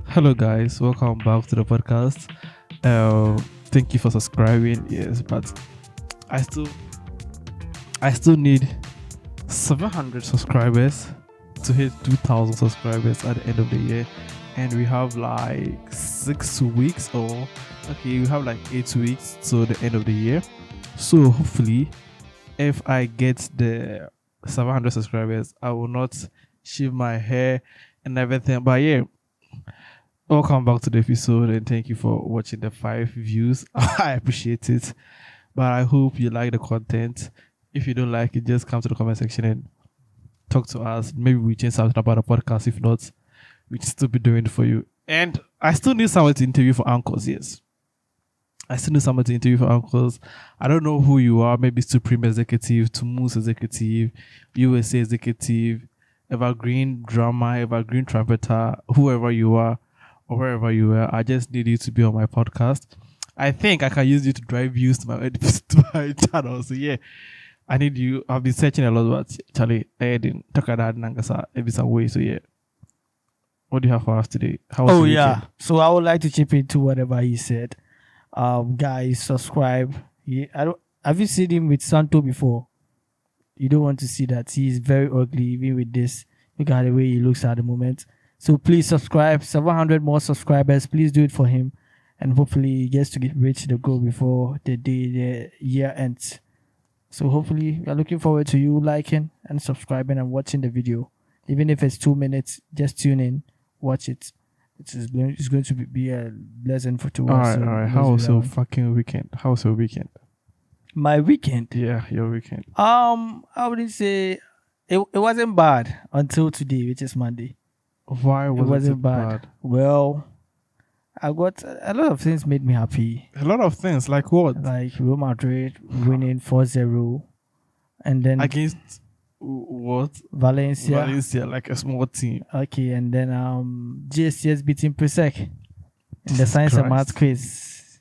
Hello, guys. Welcome back to the podcast. Uh, Thank you for subscribing. Yes, but I still, I still need 700 subscribers to hit 2,000 subscribers at the end of the year, and we have like 6 weeks, or okay, we have like 8 weeks to the end of the year. So hopefully, if I get the 700 subscribers, I will not shave my hair and everything. But yeah, welcome back to the episode and thank you for watching the 5 views. I appreciate it. But I hope you like the content. If you don't like it, just come to the comment section and talk to us. Maybe we change something about the podcast. If not, we'll still be doing it for you. And I still need someone to interview for Uncles, yes. I still need someone to interview for Uncles. I don't know who you are. Maybe Supreme Executive, Tumus Executive, USA Executive, Evergreen Drama, Evergreen Trumpeter, whoever you are or wherever you are. I just need you to be on my podcast. I think I can use you to drive views to my channel. So yeah, I need you. I've been searching a lot about Charlie. I didn't talk about Nangasa every some way. So yeah, what do you have for us today? How was Oh your yeah. weekend? So I would like to chip into whatever he said. Guys, subscribe. I don't. Have you seen him with Santo before? You don't want to see that. He is very ugly, even with this. Look at the way he looks at the moment. So please subscribe. 700 more subscribers. Please do it for him, and hopefully he gets to reach the goal before the year ends. So hopefully we are looking forward to you liking and subscribing and watching the video. Even if it's 2 minutes, just tune in, watch it. It's going to be a blessing for two All us. right, all right. How was your fucking weekend? How was your weekend? My weekend? Yeah, your weekend. I wouldn't say it wasn't bad until today, which is Monday. Why It was wasn't it bad. bad? Well, I got a lot of things made me happy. A lot of things. Like what? Like Real Madrid winning 4-0, and then Against what? Valencia. Valencia, like a small team. Okay, and then GSTS beating Presec in the science and math quiz.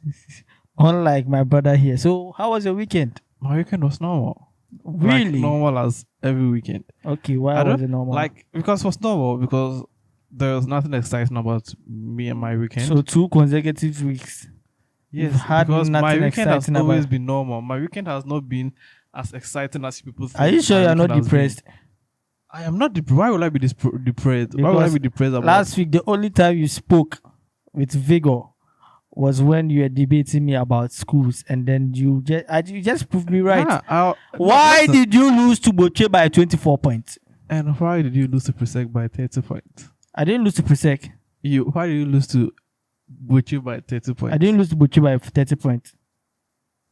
Unlike my brother here. So how was your weekend? My weekend was normal. Really? Like normal as every weekend. Okay, why was it normal? Like, because it was normal, because there was nothing exciting about me and my weekend. So 2 consecutive weeks. Yes, you've had because my nothing weekend has exciting always about- been normal. My weekend has not been as exciting as people think. Are you sure my you're not weekend has depressed? been. I am not depressed. Why would I be depressed? Why would I Because be depressed about Last week, the only time you spoke with vigor was when you were debating me about schools, and then you just proved me right. Why listen. did you lose to Boche by 24 points? And why did you lose to Presec by 30 points? I didn't lose to Presec. Why did you lose to Butcher by 30 points? I didn't lose to Boche by 30 points.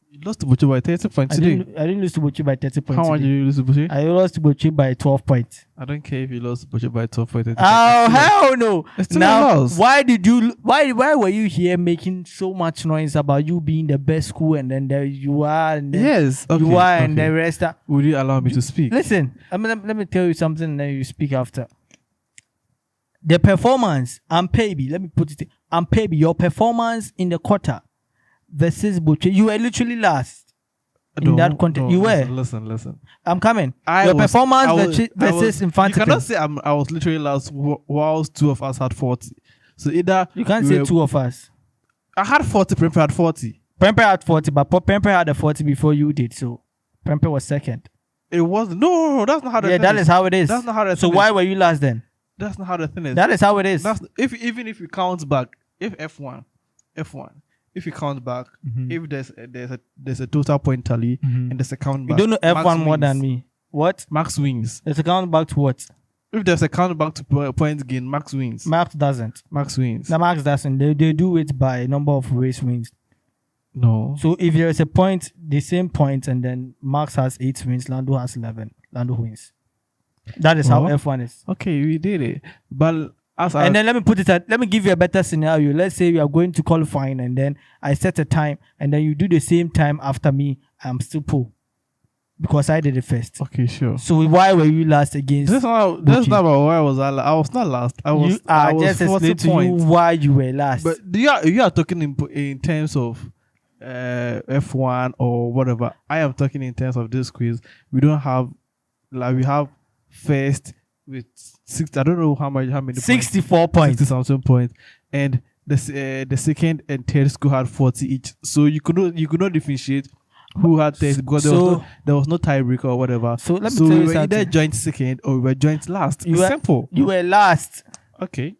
You lost to Butcher by 30 points I today. didn't lose to Boche by 30 points. How much today. did you lose to Butcher? I lost to Boche by 12 points. I don't care if you lost to Butcher by 12 points. Oh hell no! It's still a Now, loss. why did you? Why were you here making so much noise about you being the best school, and then there you are, and then Yes. Okay, you are, and okay. the rest are. Would you allow me to speak? Listen, let me tell you something, and then you speak after. The performance, Ampebi, let me put it. Ampebi, your performance in the quarter versus Boche, you were literally last in that content. You were. Listen. I'm coming. I was- Versus Infantino. You cannot say I was literally last whilst two of us had 40. So either You can't we say were- 2 of us. I had 40, Prempe had 40. Prempe had 40, but Prempe had a 40 before you did, so Prempe was second. It was no, that's not how the Yeah, thing that is how it is. That's not how the So thing why is. were you last then? That's not how the thing is. That is how it is. That's even if you count back, if F1, if you count back, Mhm. if there's a total point tally Mhm. and there's a count You back. don't know F1 Max more wins. than me. What? Max wins. There's a count back to what? If there's a count back to points gain, Max wins. Max doesn't. Max wins. No, Max doesn't. They do it by number of race wins. No. So if there is a point, the same point, and then Max has 8 wins, Lando has 11. Lando wins. That is how Oh. F1 is. Okay, we did it. But And then let me give you a better scenario. Let's say we are going to qualifying, and then I set a time, and then you do the same time after me. I'm still poor because I did it first. okay, sure. So why were you last against? That's not about why I was. I was not last. I was. You are I was just 40 explain to you points. why you were last. But you are talking in terms of F1 or whatever. I am talking in terms of this quiz. We don't have, like, we have first, with 6. I don't know how many 64 points. 60-something points, and the second and third school had 40 each. So you could not differentiate who had 30 because there was no tiebreaker or whatever. So let me tell you we were something. either joint second or we were joint last. It's simple. You were last. Okay.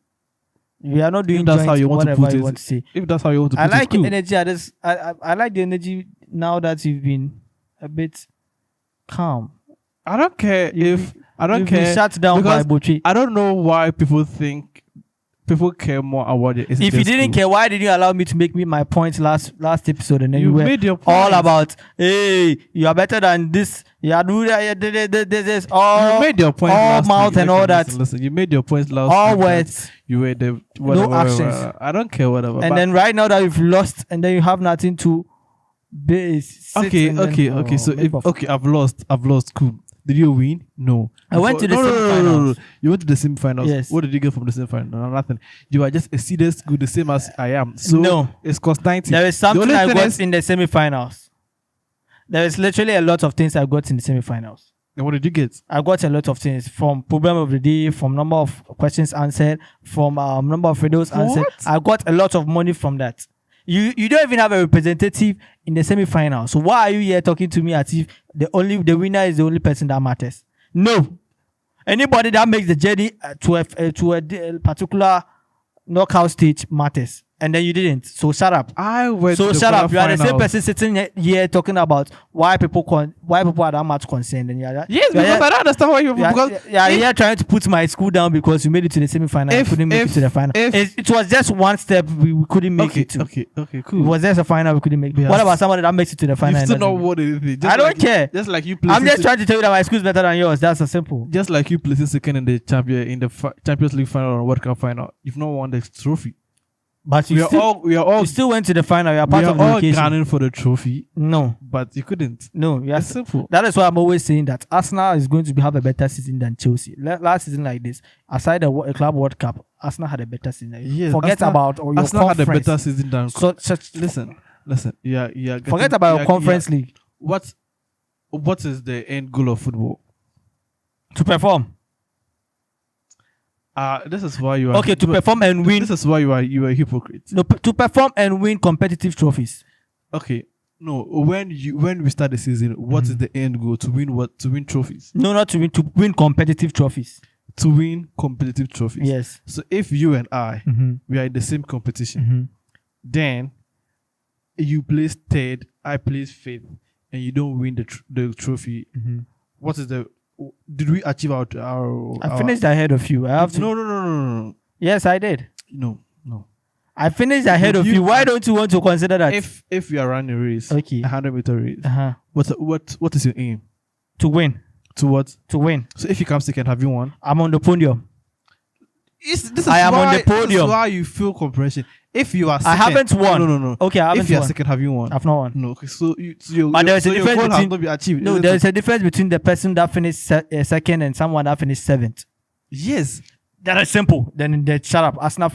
We are not doing that's joint, how you want to put it. want to say. If that's how you want to put it, I like cool. energy. I like the energy now that you've been a bit calm. I don't care if I don't You've care. been shut down by Boche. I don't know why people care more about it. If you didn't care, why did you allow me to make me my points last episode? And then you were made your all points. about, hey, you are better than this. You are doing this. All you made your point all last mouth week. and all that. Listen, you made your points last All week. words. You were the whatever. No actions. Whatever. I don't care whatever. And then right now that you've lost, and then you have nothing to base. Okay. So I've lost. Cool. Did you win? No. I went to the semifinals. No. You went to the semifinals. Yes. What did you get from the semifinals? No, nothing. You are just a seeded school, the same as I am. So No. it's constantly. There is something I got in the semifinals. There is literally a lot of things I got in the semifinals. And what did you get? I got a lot of things from problem of the day, from number of questions answered, from number of videos answered. I got a lot of money from that. You don't even have a representative in the semi-final. So why are you here talking to me as if the winner is the only person that matters? No. Anybody that makes the journey to a particular knockout stage matters. And then you didn't. So shut up. So shut up. You are the same person sitting here talking about why people are that much concerned. And yes, because I don't understand why you're here trying to put my school down because you made it to the semi-final. I couldn't make it to the final. It was just one step we couldn't make it to. Okay, cool. It was just a final we couldn't make it. What about somebody that makes it to the final? You still not won anything. I don't care. Just like you. I'm just trying to tell you that my school is better than yours. That's a simple. Just like you placing second in the Champions League final or World Cup final, you've not won the trophy. But we still went to the final. You are part of the occasion. We are all gunning for the trophy. No, but you couldn't. No, it's simple. That is why I'm always saying that Arsenal is going to have a better season than Chelsea. Last season like this, aside the Club World Cup, Arsenal had a better season. Yes, forget about your Arsenal conference. had a better season than. Listen. Yeah. Forget about your conference league. What is the end goal of football? To perform. This is why you are to perform and win. This is why you are a hypocrite. No, to perform and win competitive trophies. Okay, no. When we start the season, what is the end goal? To win what? To win trophies? No, not to win. To win competitive trophies. To win competitive trophies. Yes. So if you and I we are in the same competition, then you place third, I place fifth, and you don't win the trophy. What is the? Did we achieve our I finished ahead of you. I have to. No. Yes, I did. No. I finished ahead of you. Why don't you want to consider that? If you are running a race, 100-meter race, what is your aim? To win. To what? To win. So if you come second, have you won? I'm on the podium. I am on the podium. This is why you feel compression. If you are second, I haven't won. No. Okay, I haven't won. If you are second, have you won? I've not won. No. Okay, but there's a difference goal has not been achieved. No, there's a difference between the person that finished second and someone that finished seventh. Yes. That is simple. Then shut up. Arsenal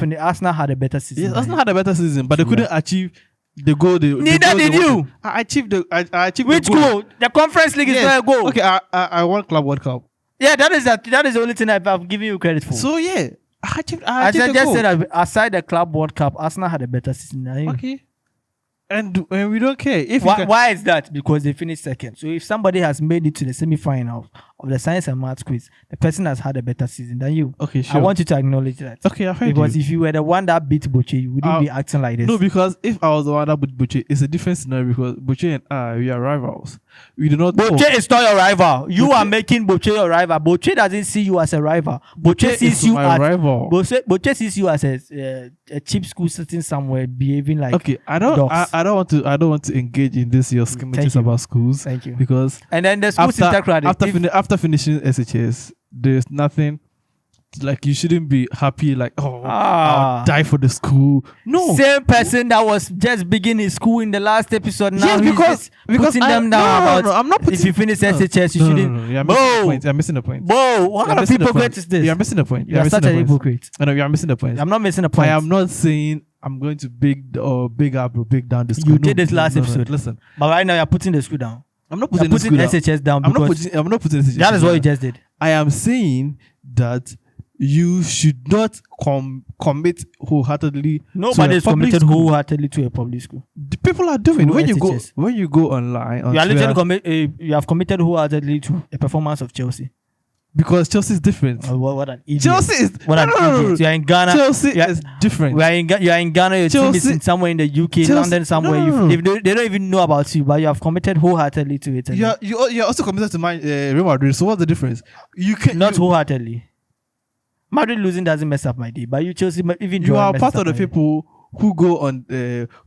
had a better season. Yes, Arsenal had a better season, but they couldn't achieve the goal. Neither did you. I achieved the. I achieved which the goal. Goal? The Conference League is not a goal. Okay, I won Club World Cup. Yeah, that is the only thing I've given you credit for. So yeah. I just said aside the Club World Cup, Arsenal had a better season. Okay. And we don't care. Why is that? Because they finished second. So if somebody has made it to the semi-final of the Science and Maths quiz, the person has had a better season than you. Okay, sure. I want you to acknowledge that. Okay, I heard Because if you were the one that beat Boche, you wouldn't be acting like this. No, because if I was the one that beat Boche, it's a different scenario because Boche and I, we are rivals. We do not Boche is not your rival. You are making Boche your rival. Boche doesn't see you as a rival. Boche sees you as rival. Boche sees you as a cheap school sitting somewhere behaving like okay. I don't want to engage in this your schematics about schools. Thank you. Because and then the schools after finishing SHS, there's nothing. Like you shouldn't be happy like I'll die for the school. No, same person that was just beginning school in the last episode. Now yes, because putting them down I'm not putting. If you finish SHS, you shouldn't. You're missing the point. Whoa, what kind of hypocrite is this? You're missing the point. You're such a hypocrite. No, you're missing the point. I'm not missing the point. I am not saying I'm going to big up or big down the school. You did this last episode. Listen, but right now you're putting the school down. I'm not putting the school SHS down. I'm not putting SHS. That is what you just did. I am saying that you should not commit wholeheartedly. Nobody is committed school. wholeheartedly to a public school. The people are doing Through when you go online. On You are Twitter, literally you have committed wholeheartedly to a performance of Chelsea. because Chelsea is different. What an idiot! Chelsea is What an idiot! You are in Ghana. Chelsea is different. You are in Ghana. Your team is in somewhere in the UK, London, somewhere. They don't even know about you, but you have committed wholeheartedly to it. You're also committed to Real Madrid. So what's the difference? You can not wholeheartedly. Madrid losing doesn't mess up my day, but you Chelsea even you are part of the people who go on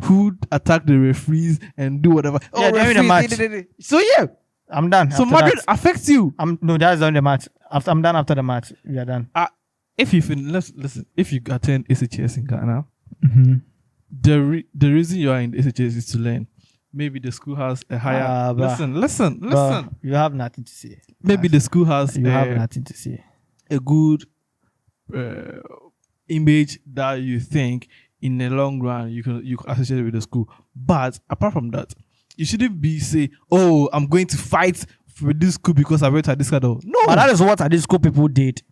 who attack the referees and do whatever. Yeah, during the match. So yeah, I'm done. So Madrid affects you. No, that's on the match. I'm done after the match. We are done. If you listen, if you attend SHS in Ghana, mm-hmm. the reason you are in SHS is to learn. Maybe the school has a higher. Listen. You have nothing to say. Maybe the school has. You have nothing to say. A good image that you think in the long run you can associate with the school. But apart from that, you shouldn't be say, "Oh, I'm going to fight for this school because I went at this kind of." No, but that is what at this school people did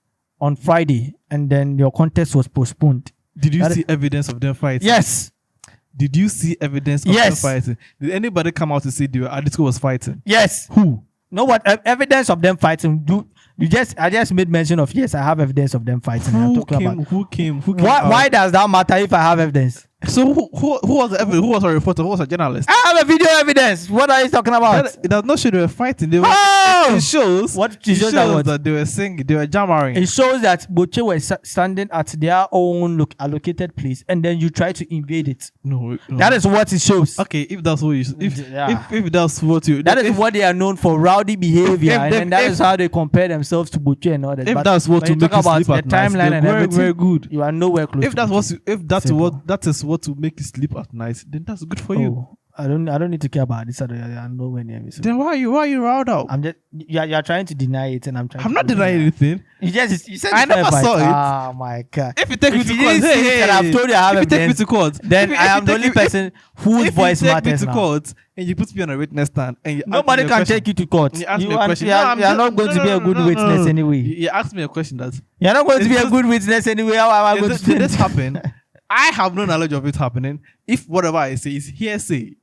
on Friday, and then your contest was postponed. Did you see evidence of them fighting? Yes. Did you see evidence of them fighting? Did anybody come out to say at this school was fighting? Yes. Who? No, what evidence of them fighting? I just made mention of I have evidence of them fighting. Who came? Why does that matter if I have evidence? So who was the evidence? Who was a reporter? Who was a journalist? I have a video evidence. What are you talking about? It does not show they were fighting. It shows that they were singing. They were jammering. It shows that Boche was standing at their own allocated place, and then you try to invade it. No. That is what it shows. Okay, if that's what you if that's what you that is what they are known for, rowdy behavior, and that is how they compare themselves to Boche and all that. If that's what to make you sleep at night, timeline and everything, very good. You are nowhere close. If that is what to make you sleep at night, then that's good for you. I don't need to care about this. I'm nowhere near me. So. Then why are you riled out? I'm just you're trying to deny it, and I'm not denying anything. You said I never saw it. Oh my god! If you take me to court, I've told you I have if you take me to court, then I am the only person whose voice matters. If you take me to court and you put me on a witness stand, and nobody can take you to court. You are not going to be a good witness anyway. You asked me a question that you're not going to be a good witness anyway. How am I going to? Did this happen? I have no knowledge of it happening. If whatever I say is hearsay,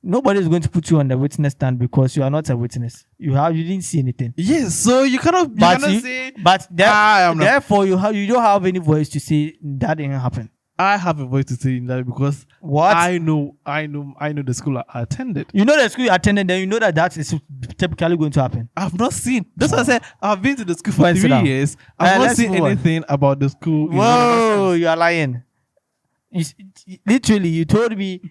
nobody is going to put you on the witness stand because you are not a witness. You didn't see anything. Yes, so you cannot say. But therefore, you don't have any voice to say that didn't happen. I have a voice to say that because I know the school I attended. You know the school you attended, then you know that is typically going to happen. I've not seen. That's what I said. I've been to the school for 3 years. I've not seen anything about the school. Whoa, you are lying. Literally, you told me.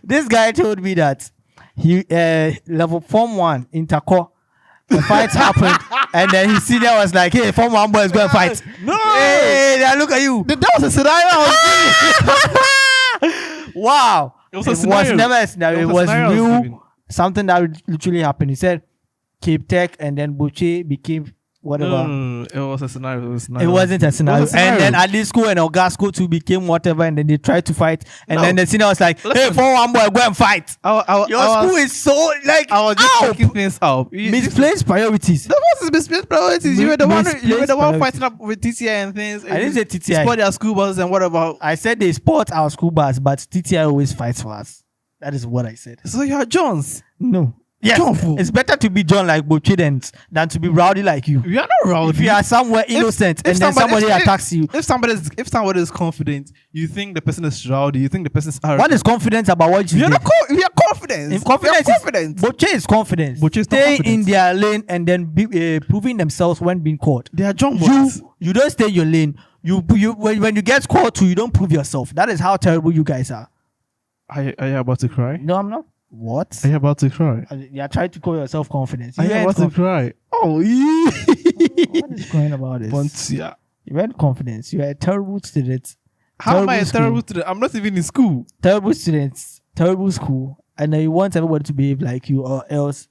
This guy told me that he level Form 1 intercore. The fight happened, and then his senior was like, "Hey, Form 1 boy is going to fight." No, hey, now look at you. That was a scenario. Wow, it was never a scenario. It was real. Something that literally happened. He said, Cape Tech, and then Boche became whatever. No, it was a scenario. It wasn't a scenario. And then at this school and Ogasco too became whatever, and then they tried to fight. And then the senior was like, "Hey, Form 1 boy, go and fight." Your school is so like I was just taking things out. Misplaced priorities. That was misplaced priorities. You were the one fighting up with TTI and things. I didn't say TTI. Sport their school buses and whatever. I said they sport our school bus, but TTI always fights for us. That is what I said. So you are Jones? No. Yes, it's better to be John like Boche than to be rowdy like you. You are not rowdy. If you are somewhere innocent and then somebody attacks you. If somebody is confident, you think the person is rowdy. You think the person is arrogant. What is confidence about what you did? You are confident. Boche is confidence. Stay in their lane and then proving themselves when being caught. They are John boys. You don't stay in your lane. When you get caught too, you don't prove yourself. That is how terrible you guys are. Are you about to cry? No, I'm not. What? Are you about to cry? You are trying to call yourself confidence. Are you about to cry? Oh, what is going about this? Pontia. You had confidence. You are a terrible student. How am I a terrible student? I'm not even in school. Terrible students. Terrible school. And then you want everybody to behave like you, or else.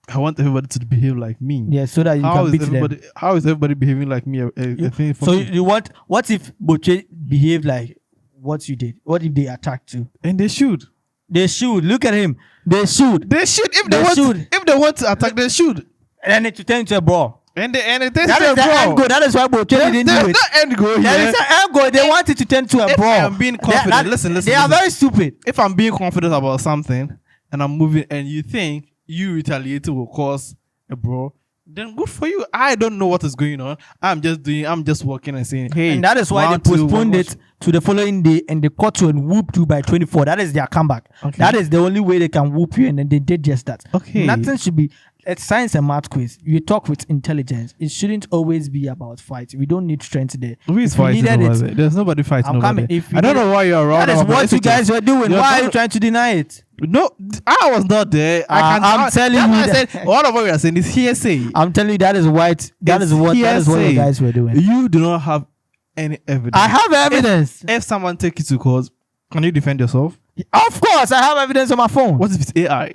I want everybody to behave like me. Yeah, so that you can beat them. How is everybody behaving like me? You want? What if Boche behaved like what you did? What if they attacked you? And they should. They should. Look at him. They should. If they want to attack, they should. And then it turned into a brawl. And it That is the end goal. That is why Boche didn't do There's it. no end goal There here. is an end goal. They want it to turn to a If brawl. I'm being confident, listen. They are very stupid. If I'm being confident about something and I'm moving and you think you retaliating will cause a brawl, then good for you. I don't know what is going on. I'm just walking and saying, hey. And that is why they postponed it to the following day and they caught you and whooped you by 24. That is their comeback. Okay. That is the only way they can whoop you, and then they did just that. Okay. Nothing should be. It's science and math quiz. You talk with intelligence. It shouldn't always be about fight. We don't need strength there. Who is If we fighting needed over it? There's nobody fighting I'm over coming. it. If we I don't need- know why you're around. That is what you guys were doing. You're Why are you not- trying to deny it? No, I was not there. I'm telling you that's why I that- said all of what we are saying is hearsay. I'm telling you, that is what you hearsay. guys were doing. You do not have any evidence. I have evidence. If someone takes you to court, can you defend yourself? Of course, I have evidence on my phone. What if it's AI?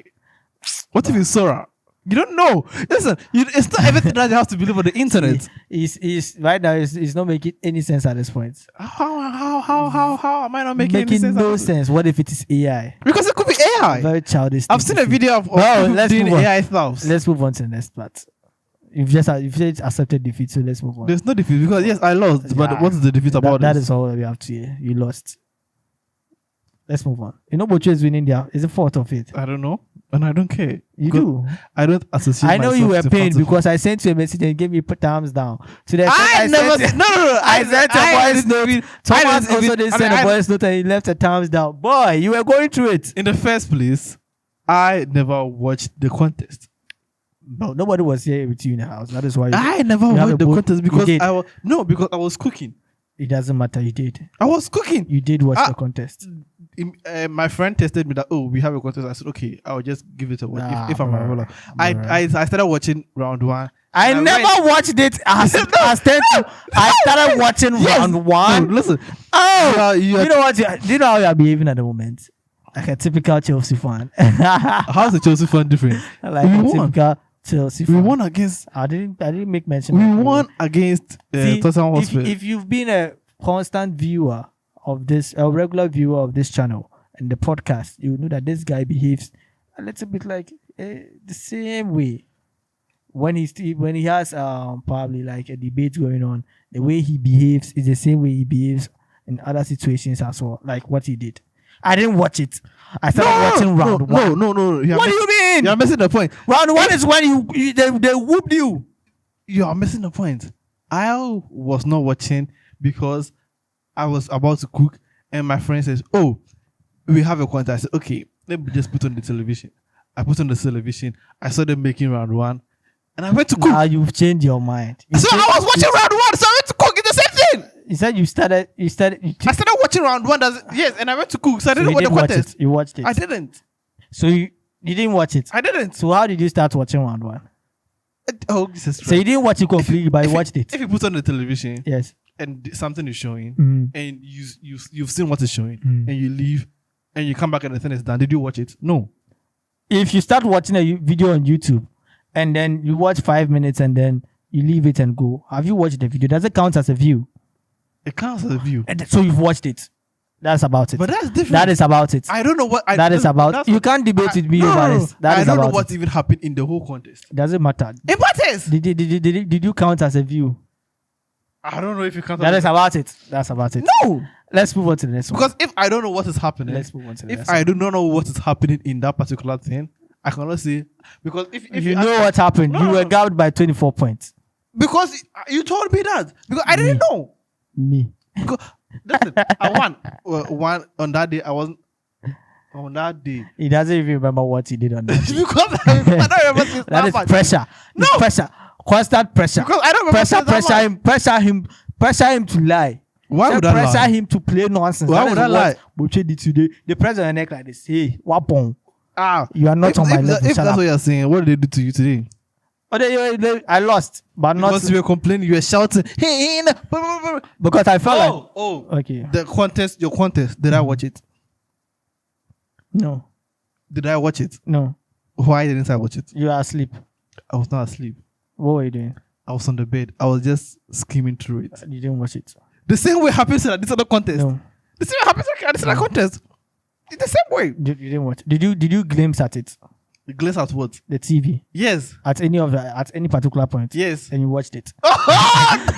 What if it's Sora? You don't know. Listen, it's not everything that you have to believe on the internet. Is right now. It's not making any sense at this point. How am I not making any Making sense? no sense. What if it is AI? Because it could be AI. Very childish. I've thing seen to a say. video of Well, people let's doing move on. AI stuff. Let's move on to the next part. You've just accepted defeat, so let's move on. There's no defeat because yes, I lost. But Yeah. what is the defeat about That this? is all we have to hear. You lost. Let's move on. You know Boche is winning there. Is it fourth or fifth? I don't know, and I don't care. You Because do. I don't associate. I know you were myself to pained fantasy. because I sent you a message and you gave me thumbs down. So the I never. sent, No. I sent a voice note. Thomas didn't also even- didn't I send mean, a voice note and he left a thumbs down. Boy, you were going through it. In the first place, I never watched the contest. No, nobody was here with you in the house. That is why I never you have watched a the book. contest You because did. because I was cooking. it doesn't matter. You did. I was cooking. You did watch Ah. the contest. My friend tested me that we have a contest. I said okay, I'll just give it a watch Nah, if I'm bruh. available. Bruh. I started watching round one. I And never watched it as No. I started watching Yes. round one. No, listen. Oh, You are- you know what? Do you know how you are behaving at the moment? Like a typical Chelsea fan. How's the Chelsea fan different? Like We a won. typical Chelsea We fan. won against. I didn't make mention. We of it. won against See, Tottenham if, Hotspur. if you've been a constant viewer of this, a regular viewer of this channel and the podcast, you know that this guy behaves a little bit like the same way when he has probably like a debate going on. The way he behaves is the same way he behaves in other situations as well, like what he did. I didn't watch it. I started watching round one. No. What do you mean? You're missing the point. Round one is when they whooped you. You are missing the point. I was not watching because I was about to cook, and my friend says, "Oh, we have a contest." I said, "Okay, let me just put on the television." I put on the television. I saw them making round one, and I went to cook. Now you've changed your mind. So I was watching round one, so I went to cook. It's the same thing. You said you started. I started watching round one. Yes, and I went to cook, so I didn't watch the contest. You watched it. I didn't. So you didn't watch it. I didn't. So how did you start watching round one? Oh, Jesus So you didn't watch it completely, but you watched it. If you put on the television Yes. and something is showing, Mhm. and you've seen what is showing, Mm. and you leave, and you come back and the thing is done. Did you watch it? No. If you start watching a video on YouTube, and then you watch 5 minutes, and then you leave it and go, have you watched the video? Does it count as a view? It counts as a view. So you've watched it. That's about it. But that's different. That is about it. I don't know what. That is about. that's You what- can't debate with me no, over no, this. That I is don't know about what it. even happened in the whole contest. Doesn't matter. It matters. Did you count as a view? I don't know if you count. That as is about it. That's about it. no. Let's move on to the next one. Because if I don't know what is happening, Let's move on to the if next I do not know what is happening in that particular thing, I cannot say because if you know what happened. No, You no, were no. gouged by 24 points. because you told me that because I didn't know. Me. Because, listen, I won. One on that day. I wasn't on that day He doesn't even remember what he did on that. because I don't remember since That is much. pressure. No. It's pressure. Constant pressure. Because I don't remember since that much. Pressure him to lie. Why would I pressure lie? him to play nonsense. Why That would is I lie? what Boche did today. They press on your neck like this. Hey, wapon. Ah, You are not on my level. If Shut that's up. what you're saying, what did they do to you today? Oh, I lost, but not Because you were complaining, you were shouting, hey, because I felt like oh, okay. the contest, your contest. Did I watch it? No, Did I watch it? no, Why didn't I watch it? you are asleep. I was not asleep. What were you doing? I was on the bed. I was just skimming through it. You didn't watch it. The same way happens at this other contest. No, The same way happens at this other contest. It's the same way. you didn't watch. Did you glimpse at it? Glaze at what? The TV Yes. at any particular point. Yes. Then you watched it.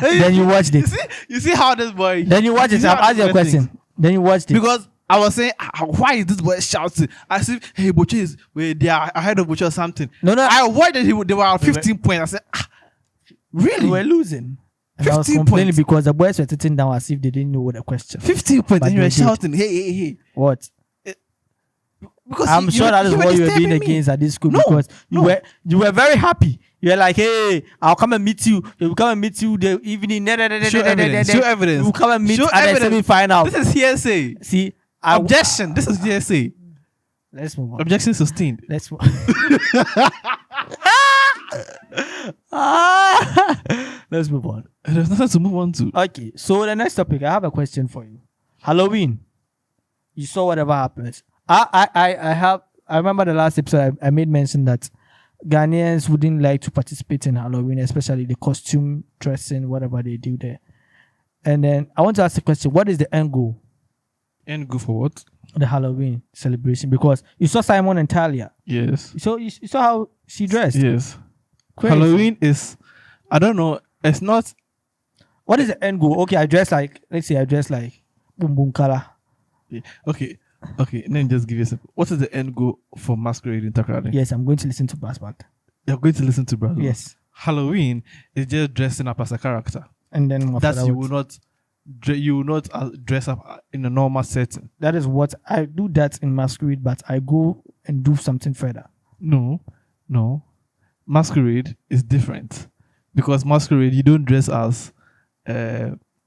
Then you watched it. You see how this boy. Then you watched it. I've asked you a question. Then you watched it. Because I was saying, why is this boy shouting? I said, hey, Boche is where they are ahead of Boche or something. No. I watched that they were at 15 points. I said, really? We were losing. And I was 15 complaining points. because the boys were sitting down as if they didn't know the question. 15 points, But and you they were did. shouting, hey. What? Because I'm sure that is were what you were being disturbing me. against at this school No, because no. you were very happy. You were like, hey, I'll come and meet you. They will come and meet you the evening. Show evidence. Show evidence. You will come and meet Show at the evidence. semi-final. This is hearsay. See, Objection. This is hearsay. Let's move on. Objection sustained. Let's move. Let's move on. There's nothing to move on to. Okay, so the next topic, I have a question for you. Halloween. You saw whatever happens. I remember the last episode I made mention that Ghanaians wouldn't like to participate in Halloween, especially the costume dressing, whatever they do there. And then I want to ask the question: what is the end goal? And go for what? The Halloween celebration, because you saw Simon and Talia. Yes. So you saw how she dressed. Yes. Crazy. Halloween is, I don't know. It's not. What is the end goal? Okay, let's say I dress like Boom Boom Kala. Okay. Let me just give you a simple. What is the end goal for masquerade in Takrady? Yes, I'm going to listen to Brass Band. You're going to listen to Brazil. Yes. Halloween is just dressing up as a character. And then That's you will not dress up in a normal setting. That is what I do that in masquerade, but I go and do something further. No. Masquerade is different because masquerade you don't dress as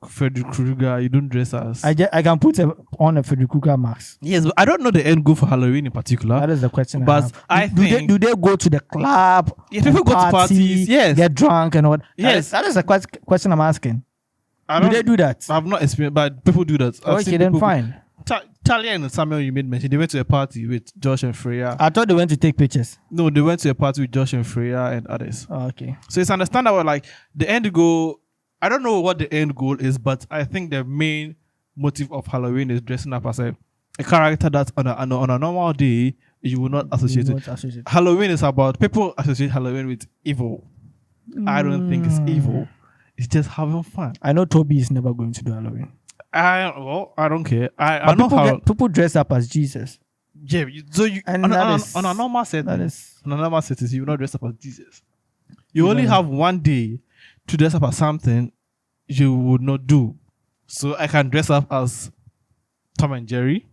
Frederick Krueger. You don't dress as. I can put on a Frederick Krueger mask. Yes, but I don't know the end goal for Halloween in particular. That is the question. But I think do they go to the club? Yeah, people go to parties. Yes, get drunk and what? Yes, that is the question I'm asking. Do they do that? I've not experienced, but people do that. Okay, then fine. Talia and Samuel, you made mention. They went to a party with Josh and Freya. I thought they went to take pictures. No, they went to a party with Josh and Freya and others. Oh, okay. So it's understandable. Like the end goal, I don't know what the end goal is, but I think the main motive of Halloween is dressing up as a character that on a normal day you will not associate it. Halloween is about people associate Halloween with evil. I don't think it's evil. It's just having fun. I know Toby is never going to do Halloween. I don't care. I know people dress up as Jesus. Yeah, on a normal setting, you will not dress up as Jesus. You only have one day to dress up as something you would not do. So I can dress up as Tom and Jerry,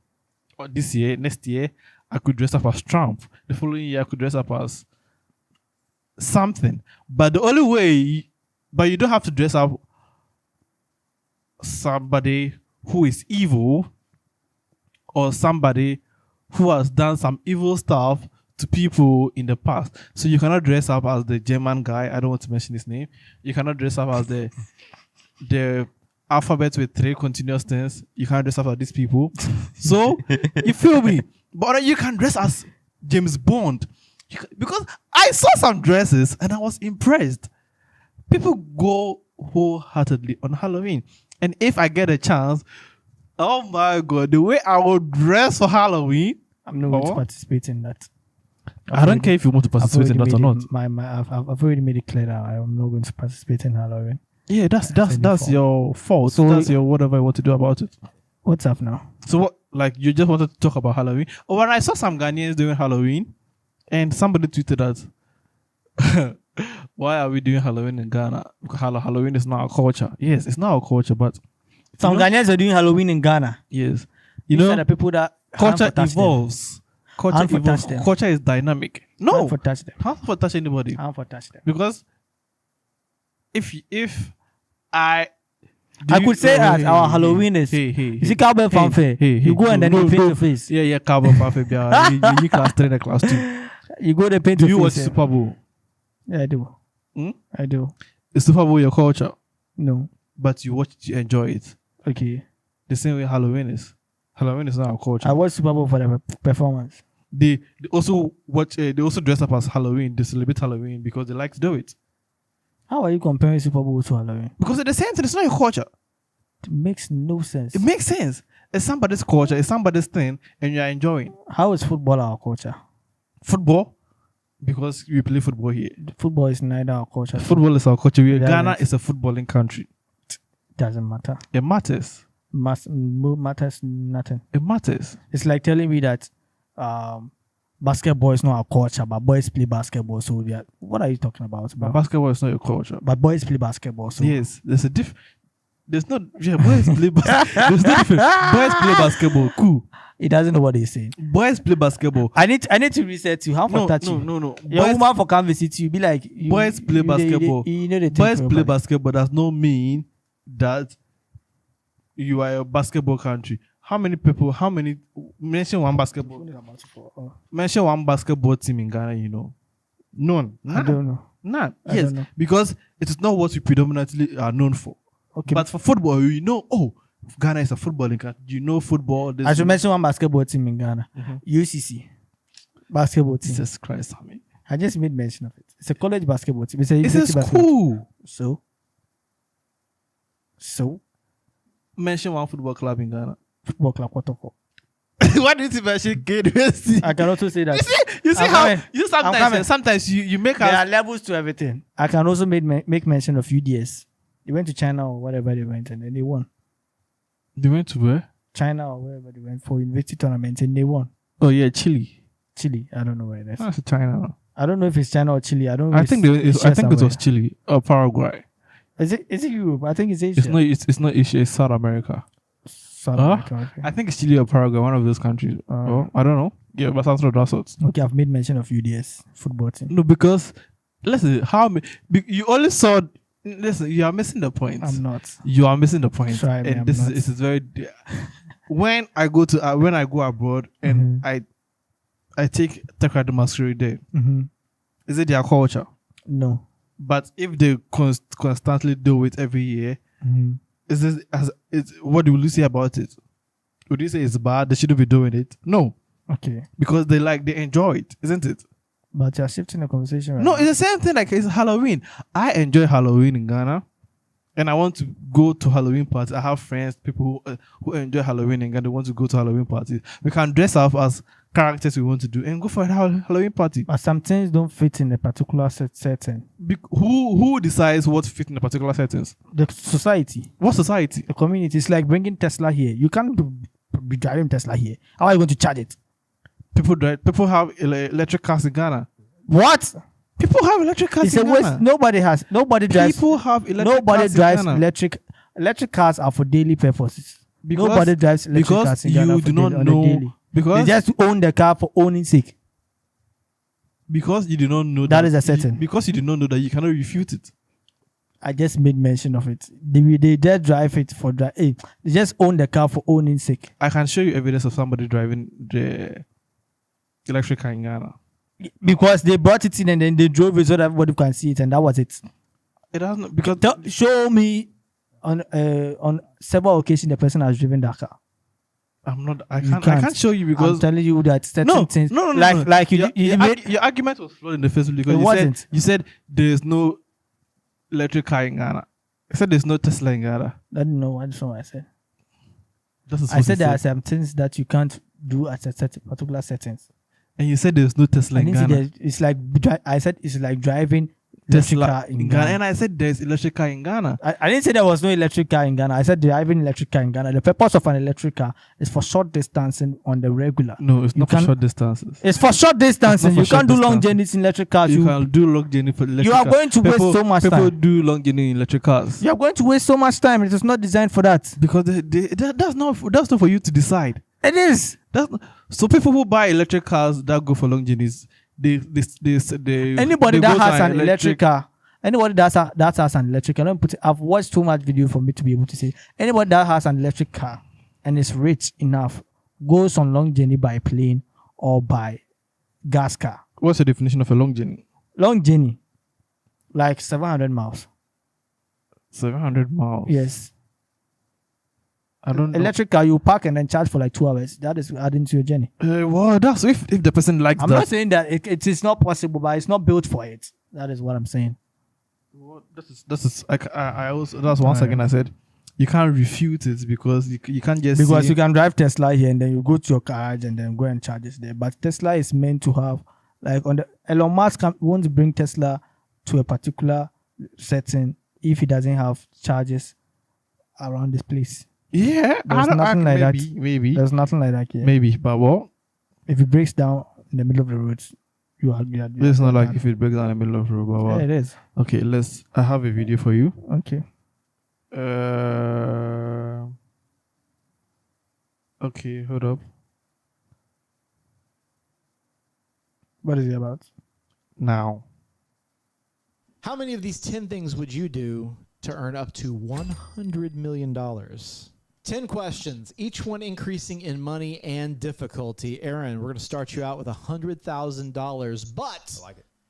or this year, next year, I could dress up as Trump. The following year, I could dress up as something. But the only way, but you don't have to dress up somebody who is evil or somebody who has done some evil stuff to people in the past. So you cannot dress up as the German guy. I don't want to mention his name. You cannot dress up as the alphabet with 3 continuous things. You can't dress up as these people. So you feel me? But you can dress as James Bond. Because I saw some dresses and I was impressed. People go wholeheartedly on Halloween. And if I get a chance, oh my God, the way I will dress for Halloween. I'm not going to participate in that. I don't care if you want to participate in that or not. I've already made it clear that I'm not going to participate in Halloween. Yeah, that's your fault. So that's your whatever you want to do about it. What's up now? So what? Like you just wanted to talk about Halloween? Oh, when I saw some Ghanaians doing Halloween, and somebody tweeted that. Why are we doing Halloween in Ghana? Halloween is not our culture. Yes, it's not our culture, but some Ghanaians are doing Halloween in Ghana. Yes, These are the people that culture evolves. Culture evolves. Culture is dynamic. No, hand for touch them. Hand for touch anybody. Hand for touch them. Because if I could say that our Halloween is you see cowbell fanfare. You go and then you paint your face. Yeah, cowbell fanfare. You class 3 and class 2. You go and paint your face. Do you watch Super Bowl? Yeah, I do. I do. Is Super Bowl your culture? No. But you watch it, you enjoy it. Okay. The same way Halloween is. Halloween is not our culture. I watch Super Bowl for the performance. They also watch. They also dress up as Halloween. They celebrate Halloween because they like to do it. How are you comparing Super Bowl to Halloween? Because it's the same thing. It's not your culture. It makes no sense. It makes sense. It's somebody's culture. It's somebody's thing, and you're enjoying. How is football our culture? Football? Because we play football here. Football is neither our culture. Football is our culture. It Ghana doesn't. is a footballing country. Doesn't matter. It matters. Matters nothing. It matters. It's like telling me that basketball is not our culture, but boys play basketball. So yeah, what are you talking about? But basketball is not your culture. But boys play basketball. So Yes, there's a There's not. Yeah, boys play. There's no difference. Boys play basketball. Cool. he doesn't know what he's saying. Boys play basketball. I need to reset you. How for touch you? No. Your Boys, woman for come visit you. Be like boys play basketball. You know the Boys play basketball. Does not mean that you are a basketball country. How many people? Mention one basketball. Mention one basketball team in Ghana. You know, none. I don't know. None. I Yes, don't know. because it is not what we predominantly are known for. Okay, But for football, you know, Ghana is a footballing country. You know football. I should mention one basketball team in Ghana. Mhm. UCC basketball team. Jesus Christ, I mean. I just made mention of it. It's a college basketball team. It's a It's university a basketball. school. So Mention one football club in Ghana. football club Kotoko. Why did you mention KDSC? I can also say that You see I'm how coming. you I'm coming. sometimes you make there are us levels to everything. I can also make mention of UDS. They went to China or whatever they went and then they won. They went to where? China or wherever they went for university tournament and they won. Oh yeah, Chile. Chile. I don't know where it is. That's China. I don't know if it's China or Chile. I don't know. I think it was Chile or Paraguay. Is it Europe? I think it's Asia. It's not Asia, it's South America. South America, okay. I think it's Chile or Paraguay, one of those countries. I don't know. Yeah, but sounds like that sorts. Okay, I've made mention of UDS football team. No, because listen, you only saw. Listen, you are missing the point. I'm not. You are missing the point. Try me, and I'm this not. is very. When I go abroad and I take Taekwondo Mastery Day, Mm-hmm. is it their culture? No. But if they constantly do it every year, Mm-hmm. is this what will you say about it? Would you say it's bad? They shouldn't be doing it? No, Okay. because they enjoy it, isn't it? But you're shifting the conversation right No, now. it's the same thing. Like it's Halloween. I enjoy Halloween in Ghana, and I want to go to Halloween parties. I have friends, people who enjoy Halloween in Ghana. They want to go to Halloween parties. We can dress up as characters we want to do and go for a Halloween party. But some things don't fit in a particular setting. Who decides what fit in a particular settings? The society, What society? the community. It's like bringing Tesla here. You can't be driving Tesla here. How are you going to charge it? People have electric cars in Ghana. What? People have electric cars It's in a waste. Ghana. Nobody drives. People have electric Nobody cars drives in Ghana. electric cars are for daily purposes. Because- Nobody drives electric because cars in Ghana you for do not on a know daily. because They just own the car for owning sake. because you do not know That is a setting. because you do not know that you cannot refute it. I just made mention of it. They just drive it for drive. They just own the car for owning sake. I can show you evidence of somebody driving the electric car in Ghana. Because they brought it in and then they drove it so that everybody can see it, and that was it. It doesn't because Show me on several occasions the person has driven that car. I'm not. I You can't. I can't. can't show you I'm because telling you that certain things. no. Like you your made. your argument was flawed in the first place because It wasn't. you said there is no electric car in Ghana. You said there's no Tesla in Ghana. I don't know. I just know what I said. That's I said there are some things that you can't do at a certain particular settings. and you said there's no Tesla I in didn't say Ghana. it's like I said it's like driving electric Tesla car in Ghana. and I said there's electric car in Ghana. I didn't say there was no electric car in Ghana. I said driving electric car in Ghana. The purpose of an electric car is for short distancing on the regular. No, it's You not for can- short distances. It's for short distancing. for You can't do short long distance. journeys in electric cars. You can do long journey for electric You are car. going to waste so much People time. do long journey in electric cars You are going to waste so much time. It is not designed for that. because that's not for you to decide. It is. So people who buy electric cars that go for long journeys, they Anybody they that go to has an an electric car, anybody that has an electric car, I've watched too much video for me to be able to say. Anybody that has an electric car and is rich enough goes on long journey by plane or by gas car. What's the definition of a long journey? Long journey, like 700 miles. 700 miles. Yes. I don't know. Electric car, you park and then charge for like 2 hours. That is adding to your journey. Well, that's if the person likes I'm that. not saying that it is not possible, but it's not built for it. That is what I'm saying. Well, this is like I also that's once Alright. again I said you can't refute it because you can't just Because say, you can drive Tesla here and then you go to your garage and then go and charge it there. But Tesla is meant to have Like on the Elon Musk wants to bring Tesla to a particular setting if he doesn't have charges around this place. Yeah, There's nothing like maybe, that. Maybe, There's nothing like that here. maybe, but what? If it breaks down in the middle of the roads, you are. It's not like if it breaks down in the middle of the road. But Yeah, what? it is. Okay, I have a video for you. Okay. Okay, hold up. What is it about? Now, How many of these 10 things would you do to earn up to $100 million? 10 questions, each one increasing in money and difficulty. Aaron, we're going to start you out with $100,000, but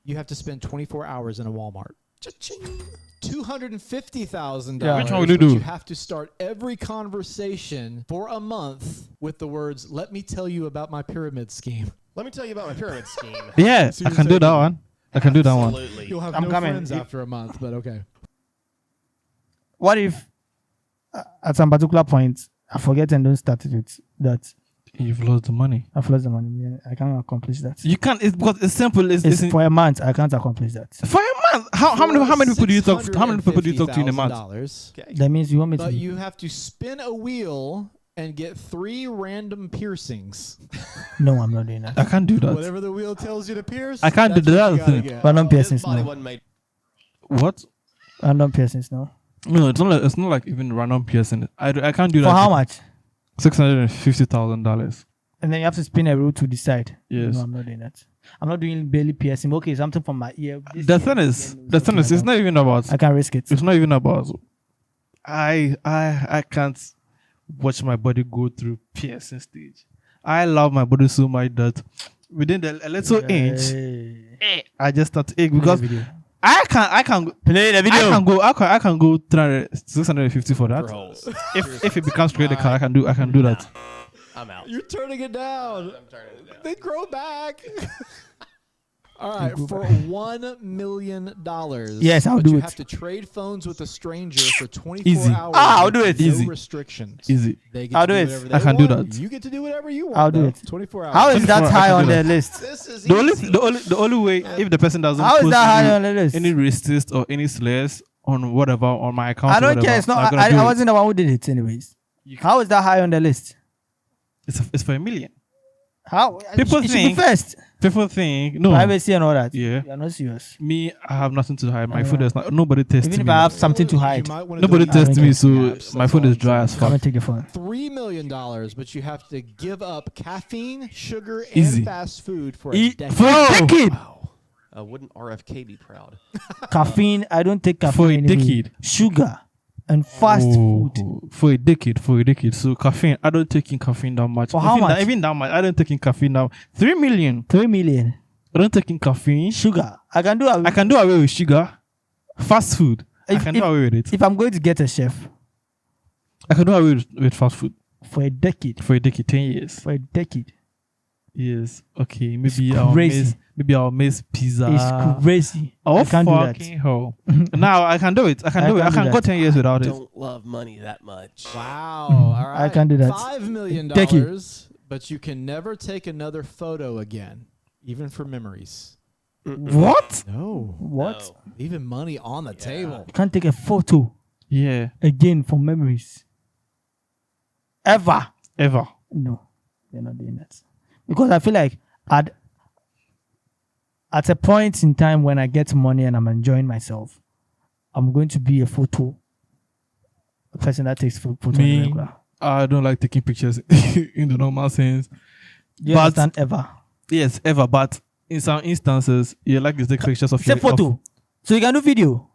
you have to spend 24 hours in a Walmart. Cha-ching. $250,000. Yeah. Which one would you but do? You have to start every conversation for a month with the words, "Let me tell you about my pyramid scheme." Let me tell you about my pyramid scheme. yeah, So I you're can do that taking- one. I can do that one. Absolutely. You'll have I'm no coming. friends after a month, but okay. What if at some particular point I forget and don't start it with that? You've lost the money. I've lost the money. Yeah, I can't accomplish that. You can't. It's because it's simple. It's for a month. I can't accomplish that. for a month. How many people do you talk? How many people do you talk to in a month? $650,000. That means you want me to. But you have to spin a wheel and get 3 random piercings. No, I'm not doing that. I can't do that. Whatever the wheel tells you to pierce, I can't do that's what that you gotta thing. get. Random His piercings, body no. wasn't made. What? Random piercings, no. No, it's not like even random piercing. I can't do that. For how much? $650,000. And then you have to spin a wheel to decide. Yes. No, I'm not doing that. I'm not doing belly piercing. Okay, something from my ear. The thing is, it's not even about. I can't risk it. It's not even about. I can't watch my body go through piercing stage. I love my body so much that within a little inch, I just start to ache because I can Play the video. I can go 650 for that. For holes. If it becomes critical, I can do that. I'm out. You're turning it down. I'm turning it down. They grow back. All right, for $1 million. Yes, I'll but do you it. have to trade phones with a stranger for 24 Easy. hours. I'll with do it. No Easy. restrictions. Easy. They get I'll to do it. whatever I they can do want. that. You get to do whatever you want. I'll do though. it. 24 hours. How is that 24 high I can on do the that. list? This is The easy. only way if the person doesn't How is post that high on any, the list? any racist or any slurs on whatever on my account, I or don't whatever, care. It's I'm not. gonna do I it. wasn't the one who did it, anyways. How is that high on the list? It's for $1 million. How? People it should be think- first. People think no. Privacy and all that. Yeah. You're not serious. Me, I have nothing to hide. My phone is not. Nobody tests Even me. if I have something to hide, You might wanna Nobody delete tests I me, don't so apps, my that's phone all is I'm dry saying. as come fuck. and take the phone. $3 million, but you have to give up caffeine, sugar, Easy. and fast food for a Eat decade. for a decade. Wow. Wouldn't RFK be proud? Caffeine. I don't take caffeine. For a anyway. decade. Sugar and fast food. For a decade. So caffeine, I don't take in caffeine that much. For how Even much? even that much, I don't take in caffeine now. 3 million. 3 million. I don't take in caffeine. Sugar. I can do. I can do away with sugar. Fast food. I If- can if- do away with it. If I'm going to get a chef I can do away with fast food for a decade. for a decade, 10 years. For a decade. Yes. Okay. Maybe It's I'll crazy. miss pizza. It's crazy. Oh I can't do fucking hell! Now I can do it. I can do it. I can't do can go that. 10 years without it. Don't love money that much. Wow. All right. I can't do that. $5 million, Thank you. but you can never take another photo again, even for memories. What? No. What? No. Even money on the table. You can't take a photo Yeah. again for memories. Ever. Ever. No, they're not doing that. Because I feel like at a point in time when I get money and I'm enjoying myself, I'm going to be a person that takes photo Me, regular. I don't like taking pictures in the normal sense. You but- understand? Ever. Yes, ever. But in some instances, you like to take pictures of Say your photo. of- So you can do video.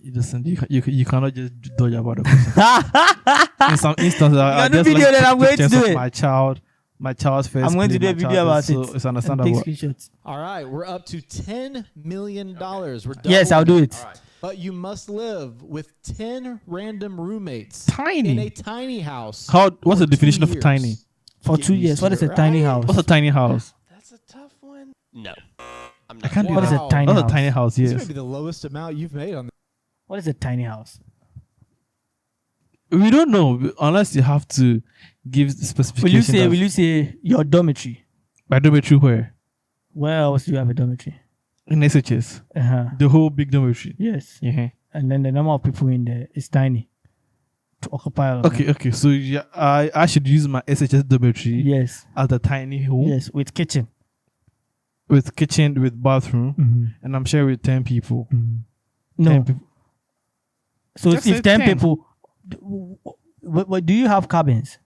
Listen, you cannot just dodge about the question. In some instances, I can do just video, like then to I'm going to pictures do of it. my child's face. I'm going to do a video about so it. it's and understandable. take screenshots. All right. We're up to $10 million. We're done. Yes, I'll do it. All right. But you must live with 10 random roommates Tiny. in a tiny house. What's for the definition 2 of years. tiny? For Get 2 used years. to What it, is a tiny right? house? What's a tiny house? That's a tough one. No. I'm I not. can't do What is that. a tiny What's house? a tiny house? This may Yes. be the lowest amount you've made on What is a tiny house? We don't know unless you have to give Will specification. you say your dormitory? By dormitory where? Where else do you have a dormitory? In SHS, the whole big dormitory. Yes. Yeah. And then the number of people in there is tiny to occupy all of them. Okay. So yeah, I should use my SHS dormitory Yes. as a tiny home Yes, with kitchen. with kitchen, with bathroom, Mm-hmm. and I'm sharing with 10 people. No. 10 people. So Just if say 10 10. people, what do you have cabins?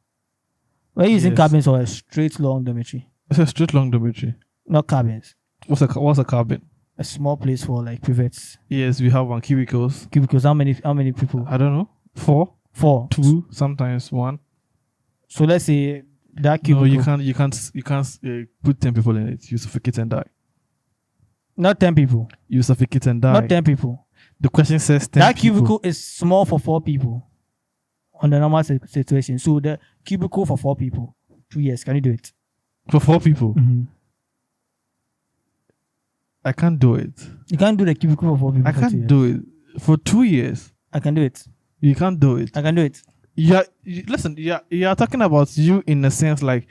We're using Yes. cabins or a straight long dormitory? It's a straight long dormitory. Not cabins. What's a cabin? A small place for like privates. Yes, we have 1 cubicles. Cubicles. How many people? I don't know. 4, 4. 2, sometimes 1. So let's say that No, cubicle. you can't put 10 people in it. You suffocate and die. Not 10 people. You suffocate and die. Not 10 people. The question says 10 That people. cubicle is small for 4 people on the normal situation. So the cubicle for 4 people, 2 years. Can you do it? For 4 people. I can't do it. You can't do the cubicle for 4 people. I for 2 can't years. do it. For 2 years. I can do it. You can't do it. I can do it. Listen, you are talking about you in a sense like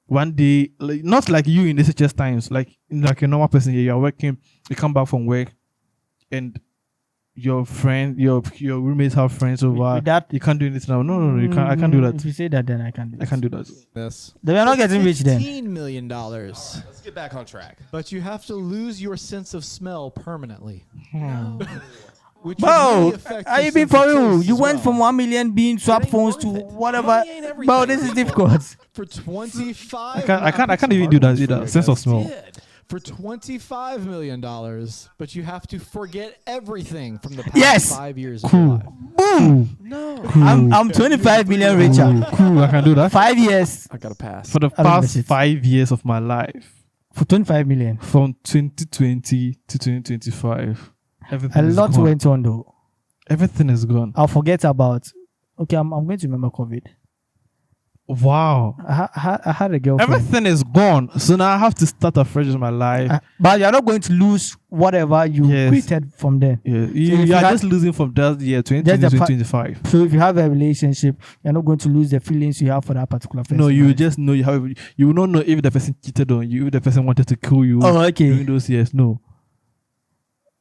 one day, like, not like you in SHS times, like a normal person here. You are working, you come back from work, and your friend, your roommates have friends over. With that, You can't do anything now. No, you can't. I can't do If that. you say that, then I can do it. I can't do that. This. They are not getting rich then. $15 million. Let's get back on track. But you have to lose your sense of smell permanently. Which Bro, would really affect are your you being sense of for you? taste You as went well. from 1 million being swap ain't phones worth to it. whatever. Money ain't everything. Bro, this is difficult. For 25 I can't even do that either. Sense of smell. Did. for $25 million, but you have to forget everything from the past Yes. 5 years of your life. Boom. No. I'm 25 million richer. Cool, I can do that. 5 years I got to pass. For the I don't past miss it. 5 years of my life, for 25 million. from 2020 to 2025, everything A is lot gone. went on though. Everything is gone. I'll forget about. Okay, I'm going to remember COVID. Wow. I had a girlfriend. Everything is gone. So now I have to start afresh with my life. But you're not going to lose whatever you Yes. created from there. Yeah, if you you are had- just losing from that year, Just 2020 the to fa- 25. So if you have a relationship, you're not going to lose the feelings you have for that particular person. No, you right? just know you will not know if the person cheated on you, if the person wanted to kill you Oh, okay. during those years. No.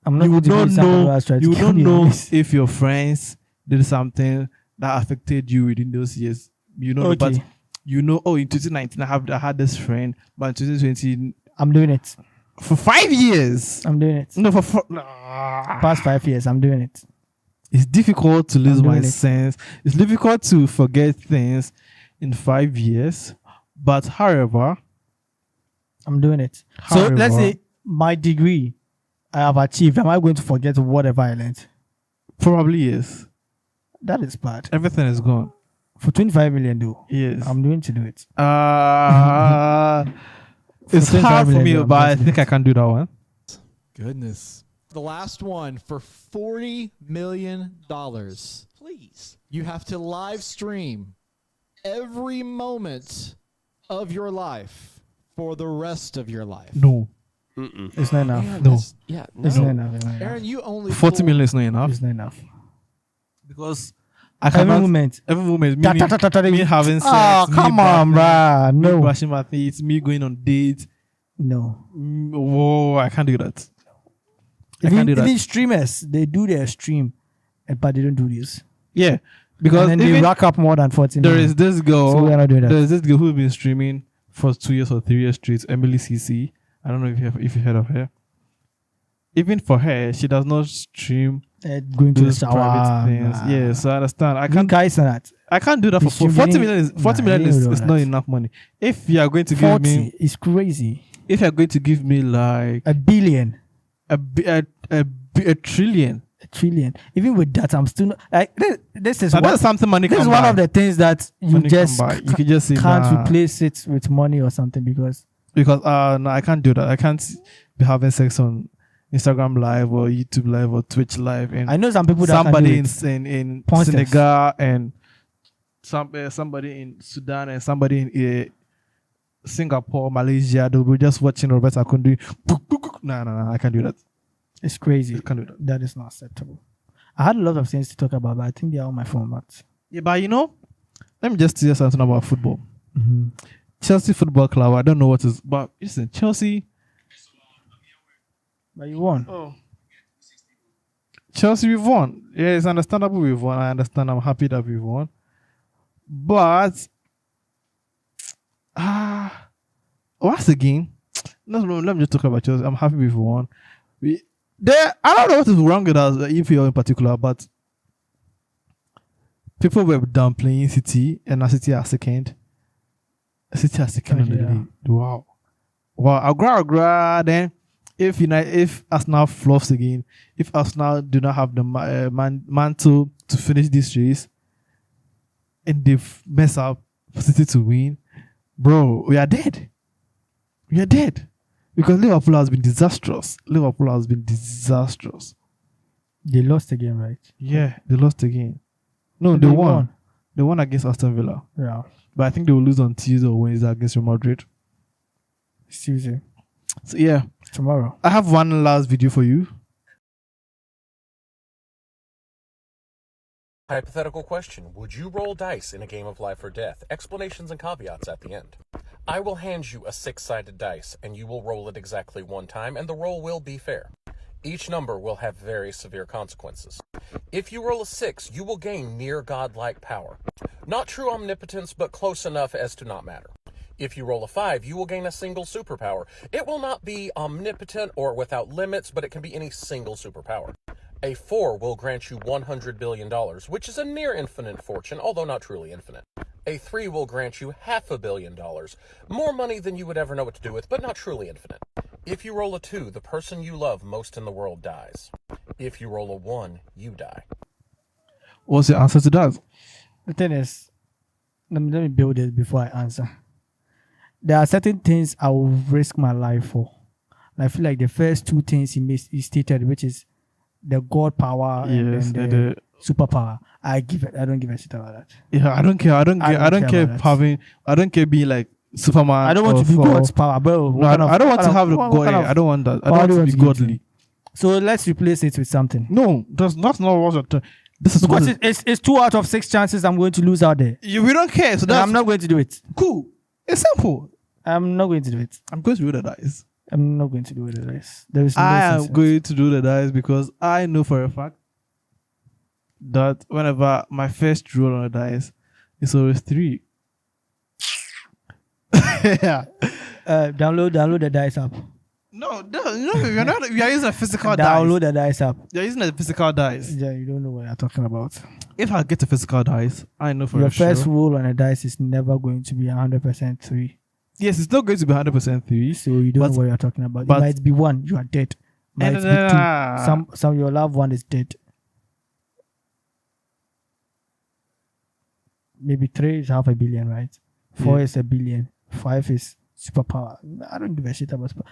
I'm not You going to don't be someone who know has tried you to kill don't me know on this. if your friends did something that affected you within those years. You know, but Okay. you know, oh, in 2019 I had this friend, but in 2020 I'm doing it. for 5 years. I'm doing it. No, for Past 5 years, I'm doing it. it's difficult to lose I'm my doing it. sense. It's difficult to forget things in 5 years. But however, I'm doing it. So let's However- say my degree I have achieved. Am I going to forget whatever I learned? probably yes. That is bad. Everything is gone. For 25 million, though, Yes. I'm going to do it. It's For hard for 25 me, million, but I'm I going to think I can do that one. Goodness. The last one for $40 million. Please. You have to live stream every moment of your life for the rest of your life. No. Mm-mm. It's not enough. Man, No. that's- Yeah. It's No. not enough. It's not enough. Aaron, you only 40 pulled- million is not enough. It's not enough. Because I Every cannot. moment. Every moment, Ta- ta- ta- ta- ta- me having sex. Oh, me come on, bathing, bruh. Me No. brushing my teeth, me going on dates. No. Whoa, I can't do that. I can't do that. Even streamers, they do their stream, but they don't do this. Yeah, because And then they even rack up more than 40 there million. is this girl. So we are not doing that. There's this girl who's been streaming for 2 years or 3 years straight. Emily CC. I don't know if you heard of her. Even for her, she does not stream Going to the those shower. private things. Nah. Yeah, so I understand. I You can't. guys are that. I can't do that The for 40 streaming- million. Is 40 Nah, million you is, don't do is that. not enough money. If you are going to give 40 me, is crazy. if you are going to give me like A billion. a trillion, A trillion. Even with that, I'm still not. This is now one, that's something money this can is one buy. of the things that you Money just can buy. You can just say can't nah, replace it with money or something because because no, I can't do that. I can't be having sex on Instagram Live or YouTube Live or Twitch Live and I know some people that somebody can do it. in Porn stars. Senegal and somebody in Sudan and somebody in Singapore, Malaysia. They'll be just watching Roberta Kundi. No, I can't do that. It's crazy. I can't do that. That is not acceptable. I had a lot of things to talk about, but I think they are on my phone. But Yeah, but let me just say something about football. mm-hmm. Chelsea Football Club. I don't know what is, but listen, Chelsea But you won. Oh. Chelsea, we've won. Yeah, it's understandable we've won. I understand. I'm happy that we've won. But what's the game? No, let me just talk about Chelsea. I'm happy we've won. I don't know what is wrong with us, EPL in particular, but people were downplaying City, and now City are second. City are second in the league. Wow. Well, then if Arsenal flops again, if Arsenal do not have the mantle to finish this race, and they mess up for City to win, bro, we are dead. We are dead. Because Liverpool has been disastrous. They lost again, right? Yeah, they lost again. No, they won. They won against Aston Villa. Yeah. But I think they will lose on Tuesday or Wednesday against Real Madrid. It's Tuesday. So yeah. Tomorrow. I have one last video for you. Hypothetical question. Would you roll dice in a game of life or death? Explanations and caveats at the end. I will hand you a 6-sided dice, and you will roll it exactly one time, and the roll will be fair. Each number will have very severe consequences. If you roll a 6, you will gain near godlike power. Not true omnipotence, but close enough as to not matter. If you roll a 5, you will gain a single superpower. It will not be omnipotent or without limits, but it can be any single superpower. A 4 will grant you $100 billion, which is a near infinite fortune, although not truly infinite. A 3 will grant you $500 million, more money than you would ever know what to do with, but not truly infinite. If you roll a 2, the person you love most in the world dies. If you roll a 1, you die. What's the answer to that? The thing is, let me build it before I answer. There are certain things I will risk my life for. And I feel like the first two things he stated, which is the God power and the superpower. I don't give a shit about that. Yeah, I don't care. I don't care being like Superman. I don't want to be God's power, bro. No, I don't want to have the God. I don't want that. I don't want to be godly. So let's replace it with something. No, that's not what. This is because it's 2 out of 6 chances I'm going to lose out there. We don't care. So I'm not going to do it. Cool. It's simple. I'm not going to do it. I'm going to roll the dice. I'm not going to do the dice. There is no I am going to do the dice because I know for a fact that whenever my first roll on the dice is always 3. Yeah. Download the dice app. No, we are using a physical dice. Download the dice app. You're using a physical dice. Yeah, you don't know what you're talking about. If I get a physical dice, I know for your sure. first roll on a dice is never going to be 100% 3. Yes, it's not going to be 100% 3. So you don't know what you're talking about. It might be 1, you are dead. Might be 2, some your loved one is dead. Maybe 3 is $500 million, right? 4 is $1 billion. 5 is superpower. I don't give a shit about superpower.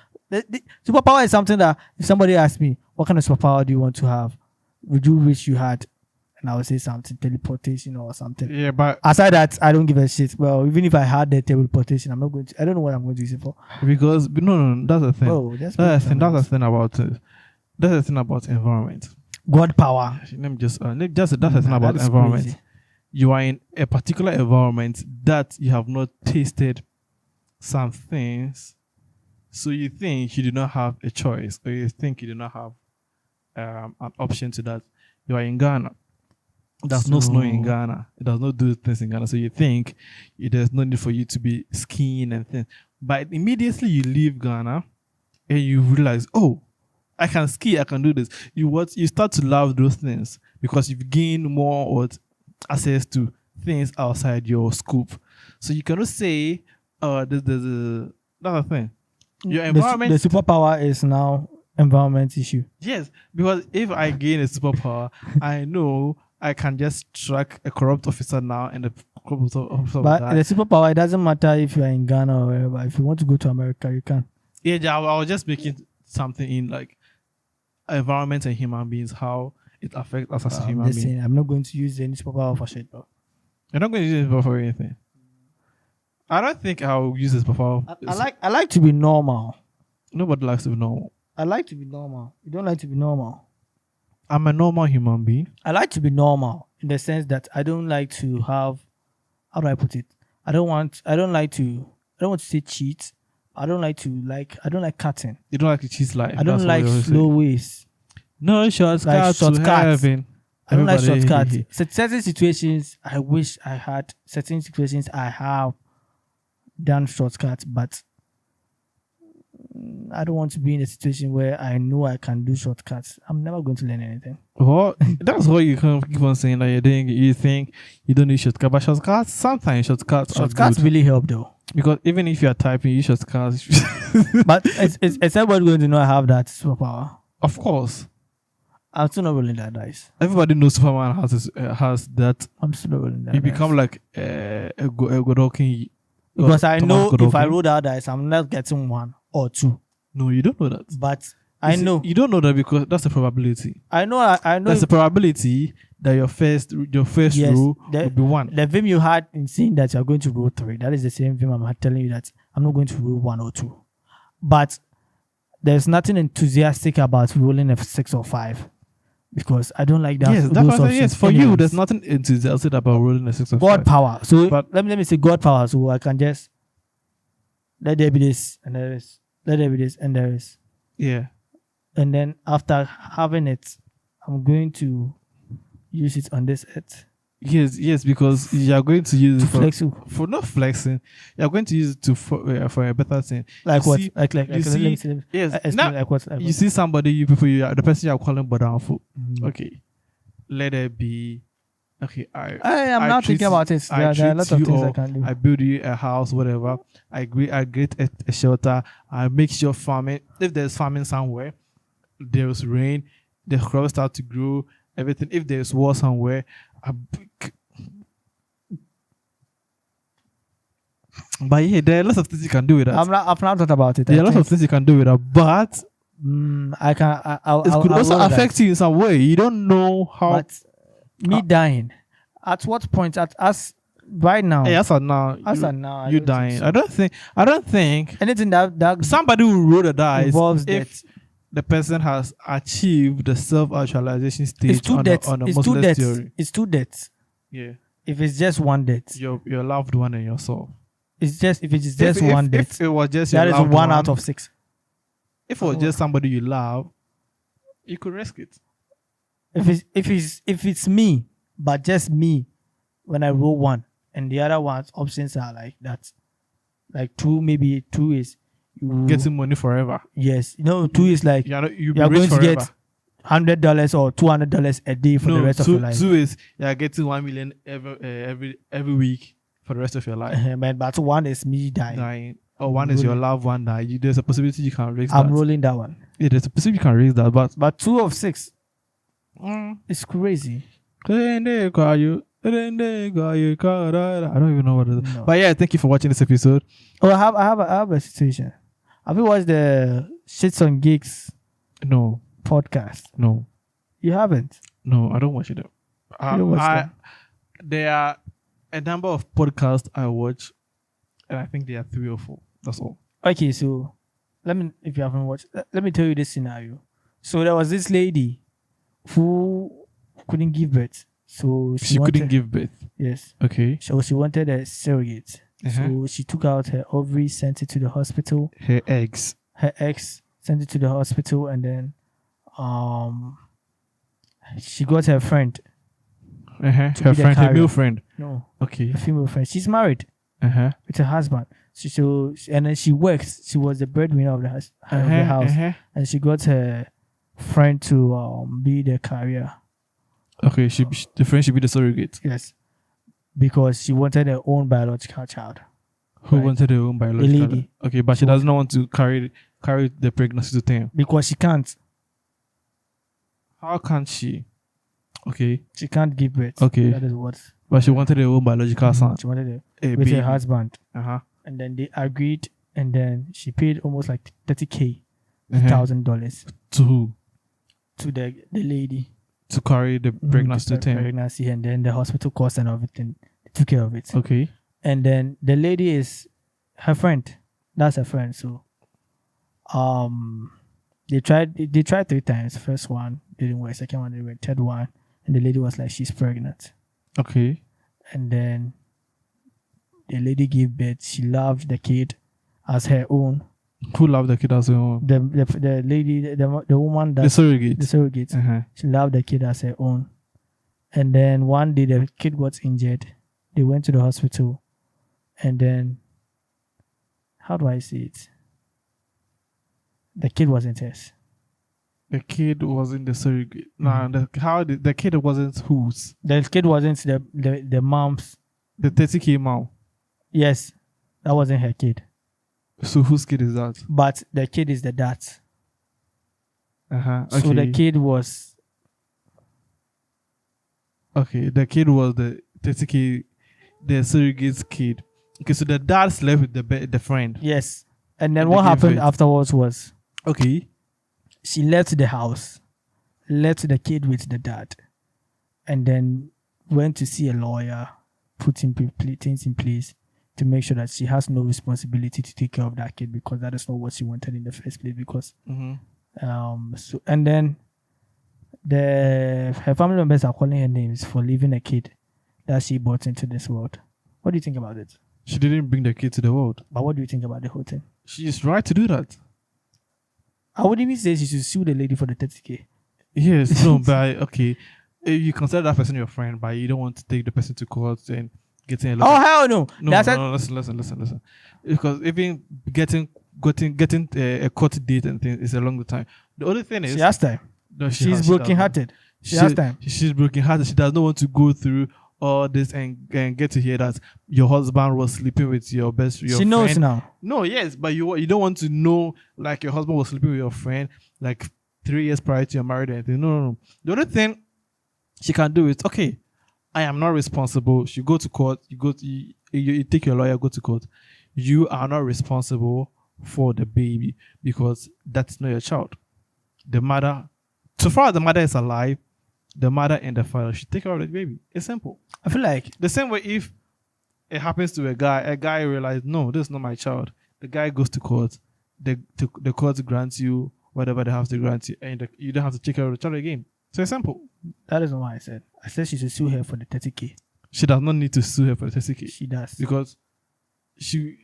Superpower is something that if somebody asks me, what kind of superpower do you want to have? Would you wish you had? And I would say something, teleportation or something. Yeah, but aside that, I don't give a shit. Well, even if I had the teleportation, I'm not going to. I don't know what I'm going to use it for. Because no, that's the thing. Oh, that's the thing about it. That's the thing about environment. God power. Let me just that's the thing about environment. Crazy. You are in a particular environment that you have not tasted some things, so you think you do not have a choice, or you think you do not have an option to that. You are in Ghana. There's no snow in Ghana. It does not do things in Ghana. So you think there's no need for you to be skiing and things. But immediately you leave Ghana and you realize, oh, I can ski, I can do this. You start to love those things because you've gained more access to things outside your scope. So you cannot say, that's a thing. Your environment. The superpower is now environment issue. Yes, because if I gain a superpower, I know I can just track a corrupt officer now and the corrupt officer. But the superpower, it doesn't matter if you are in Ghana or wherever. If you want to go to America, you can. Yeah, I was just making something in like environment and human beings, how it affects us as a human being. I'm not going to use any superpower for shit, bro. You're not going to use it for anything. I don't think I'll use this before. I like to be normal. Nobody likes to be normal. I like to be normal. You don't like to be normal. I'm a normal human being. I like to be normal in the sense that I don't like to have, how do I put it? I don't want to say cheat, I don't like cutting. You don't like the cheese life. I don't That's what like you always slow say. ways. No shortcuts Like to shortcuts. heaven. I don't like Everybody- shortcuts. Certain situations, I wish I had. Certain situations, I have done shortcuts, but I don't want to be in a situation where I know I can do shortcuts. I'm never going to learn anything. What? That's what you can keep on saying that you're doing. You think you don't need shortcuts, but shortcuts sometimes shortcuts are Shortcuts good. really help though. Because even if you are typing, you shortcuts. But it's everybody going to know I have that superpower. Of course, I'm still not rolling that dice. everybody knows Superman has that. I'm still not rolling that You dice. become like a Godokin. Because I know Thomas if I Godokin. roll that dice, I'm not getting 1 or 2. No, you don't know that. But I know. You don't know that because that's the probability. I know. I know. That's the probability that your first Yes, row the- will be 1. The vim you had in saying that you're going to roll 3, that is the same vim I'm telling you that I'm not going to roll 1 or 2. But there's nothing enthusiastic about rolling a 6 or 5 because I don't like that. Yes, that's those what I said. options Yes, for you, anyways. there's nothing enthusiastic about rolling a 6 or God 5. power. So But- let me say God power. So I can just let there be this and there is. Let there be this and there is. Yeah. And then after having it, I'm going to use it on this earth. Yes, because you are going to use To it for, flex you. for not flexing. You are going to use it to for a better thing. Like You what? see- Like you let me see- see. Yes. Explain Now, like what? Like you what? see somebody, the person you are calling Bodanfo. Mhm. Okay. Let it be. Okay. I am I now treat thinking about it. I There are a treat lot of you things I or can do. I build you a house, whatever. I get a shelter. I make sure farming. If there's farming somewhere, there's rain, the crops start to grow, everything. If there's war somewhere, but yeah, there are lots of things you can do with that. I've not thought about it. There are lots of things you can do with that, but I can. it could also affect you in some way. You don't know how. But me dying, at what point? At us right now? Hey, as of now, As of now, I you don't think dying. so. I don't think Anything that somebody will roll the dice involves if death. the person has achieved the self-actualization stage It's two deaths. on a It's two Muslim deaths. theory. It's two deaths. Yeah, If it's just one death, your loved one and yourself. it's just if it's just If- one if death, it was just your that is loved 1 out of 6. If it was just somebody you love, you could risk it. If it's me, but just me, when I roll 1, and the other ones options are like that, like 2, maybe 2 is you Getting money forever. yes, 2 is like You're you're rich going to forever. get $100 or $200 a day for the rest of your life. 2 is you're getting 1 million every week for the rest of your life. But 1 is me dying. Dying. Or 1 is your Rolling. loved one dying. There's a possibility you can raise I'm that. rolling that one. Yeah, there's a possibility you can raise that, but 2 of 6 is crazy. I don't even know what it is. No. But yeah, thank you for watching this episode. Oh, I have a situation. Have you watched the Shits on Gigs No, podcast? no, You haven't. no, I don't watch it. You don't watch them? There are a number of podcasts I watch, and I think there are 3 or 4. That's all. Okay, so if you haven't watched, let me tell you this scenario. So there was this lady who couldn't give birth. So She couldn't give birth. Yes. Okay. So she wanted a surrogate. Uh-huh. So she took out her ovary, sent it to the hospital. Her eggs. Her ex sent it to the hospital, and then she got her friend. Uh-huh. To Her be the friend, her carrier. male friend. No, Okay. a female friend. She's married Uh-huh. with her husband. And then she works. She was the breadwinner of the house. Of the house. Uh-huh. And she got her friend to be the carrier. Okay, the friend should be the surrogate. Yes, because she wanted her own biological child. Who Right. wanted her own biological? lady. Okay, but she does not want to carry the pregnancy to term. Because she can't. How can she? Okay, She can't give birth. Okay. That is what. but she wanted her own biological son. She wanted it A with baby. her husband. Uh-huh. And then they agreed. And then she paid almost like $30,000 Uh-huh. To who? to the lady. To carry the pregnancy to term. Pregnancy, and then the hospital cost and everything. They took care of it. Okay. And then the lady is her friend. That's her friend. So they tried 3 times. First one didn't work, second one didn't work, third one, and the lady was like, she's pregnant. Okay. And then the lady gave birth. She loved the kid. as her own. Who loved the kid as her own? The lady, the woman that The surrogate. the surrogate. Uh-huh. She loved the kid as her own. And then one day the kid got injured. They went to the hospital. And then, how do I say it? The kid wasn't hers. The kid wasn't the surrogate. Nah, the kid wasn't whose? The kid wasn't the mom's. The 30K mom. Yes, that wasn't her kid. So whose kid is that? But the kid is the dad's. Uh-huh. Okay. So the kid was. Okay, the kid was the 30K, the surrogate's kid. Okay, so the dad slept with the friend. Yes. And then And what they gave happened birth. afterwards was Okay. she left the house, left the kid with the dad, and then went to see a lawyer, put things in place to make sure that she has no responsibility to take care of that kid because that is not what she wanted in the first place. Because so and then her family members are calling her names for leaving a kid that she brought into this world. What do you think about it? She didn't bring the kid to the world. But what do you think about the whole thing? She is right to do that. I would even say she should sue the lady for the 30K. Yes, no, but okay. If you consider that person your friend, but you don't want to take the person to court and getting a lot Oh of- hell no! No, That's no, listen. Because even getting a court date and things is a long time. The only thing is she has time. no, She's has- she does broken-hearted. not. She has time. She's broken-hearted. She does not want to go through all this and get to hear that your husband was sleeping with your She friend. knows now. No, yes, but you don't want to know like your husband was sleeping with your friend like 3 years prior to your marriage or anything. No. The only thing she can do is okay. I am not responsible. She go to court. You take your lawyer, go to court. You are not responsible for the baby because that's not your child. The mother, so far as the mother is alive, the mother and the father should take care of the baby. It's simple. I feel like The same way if it happens to a guy realizes, no, this is not my child. The guy goes to court. The court grants you whatever they have to grant you, and you don't have to take care of the child again. So it's simple. that is not what I said. I said she should sue her for the 30K. She does not need to sue her for the 30K She does. because she.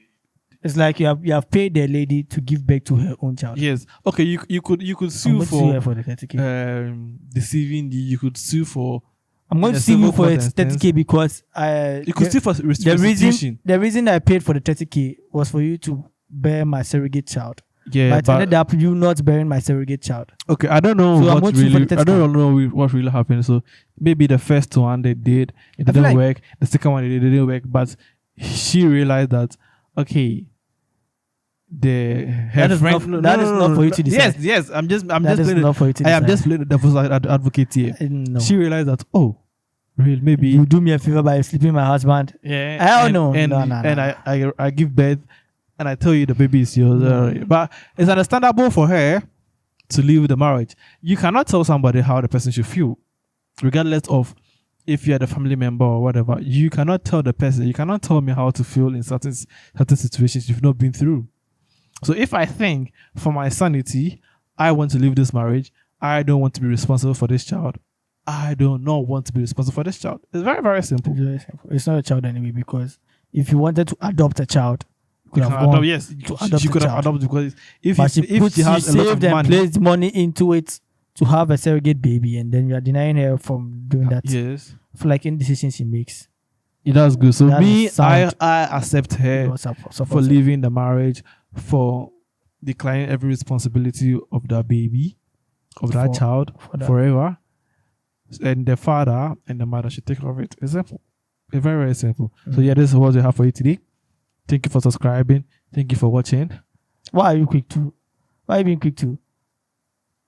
It's like you have paid the lady to give birth to her own child. Yes. Okay. You could I'm sue going to sue her for for the 30K. deceiving you. You could sue for. I'm going in to a sue you civil for court it instance. 30K because I. You could sue for restitution. the reason I paid for the 30K was for you to bear my surrogate child. Yeah, But it ended up you not bearing my surrogate child. okay, I don't know So I'm what going to sue for really. the I don't know what really happened. So maybe the first one they did, it I feel didn't like- work. The second one it didn't work, but she realized that okay, her That is friend. not- that is not for you to decide. Yes. I'm just That is playing. not for you to I am decide. just playing the devil's advocate here. No. She realized that real maybe You do me a favor by sleeping with my husband. yeah. Hell and, no. And, No. and I give birth, and I tell you the baby is yours. But it's understandable for her to leave the marriage. You cannot tell somebody how the person should feel, regardless of if you're the family member or whatever. You cannot tell the person. You cannot tell me how to feel in certain situations you've not been through. So if I think for my sanity, I want to leave this marriage, I don't want to be responsible for this child. I do not want to be responsible for this child. It's very, very simple. It's very simple. It's not a child anyway because if you wanted to adopt a child, you could You have can gone adopt, yes, to she adopt a could have child. adopted because if But she has a lot of saved and money, placed money into it to have a surrogate baby, and then you are denying her from doing that. yes, For like any decision she makes, that's good. So That me, is sound. I accept her you also support for her. leaving the marriage, for declining every responsibility of that baby, of that For- child for that. forever, and the father and the mother should take care of it. It's simple. It's very, very simple. So yeah, this is what we have for you today. Thank you for subscribing. Thank you for watching. Why are you quick to? Why are you being quick to?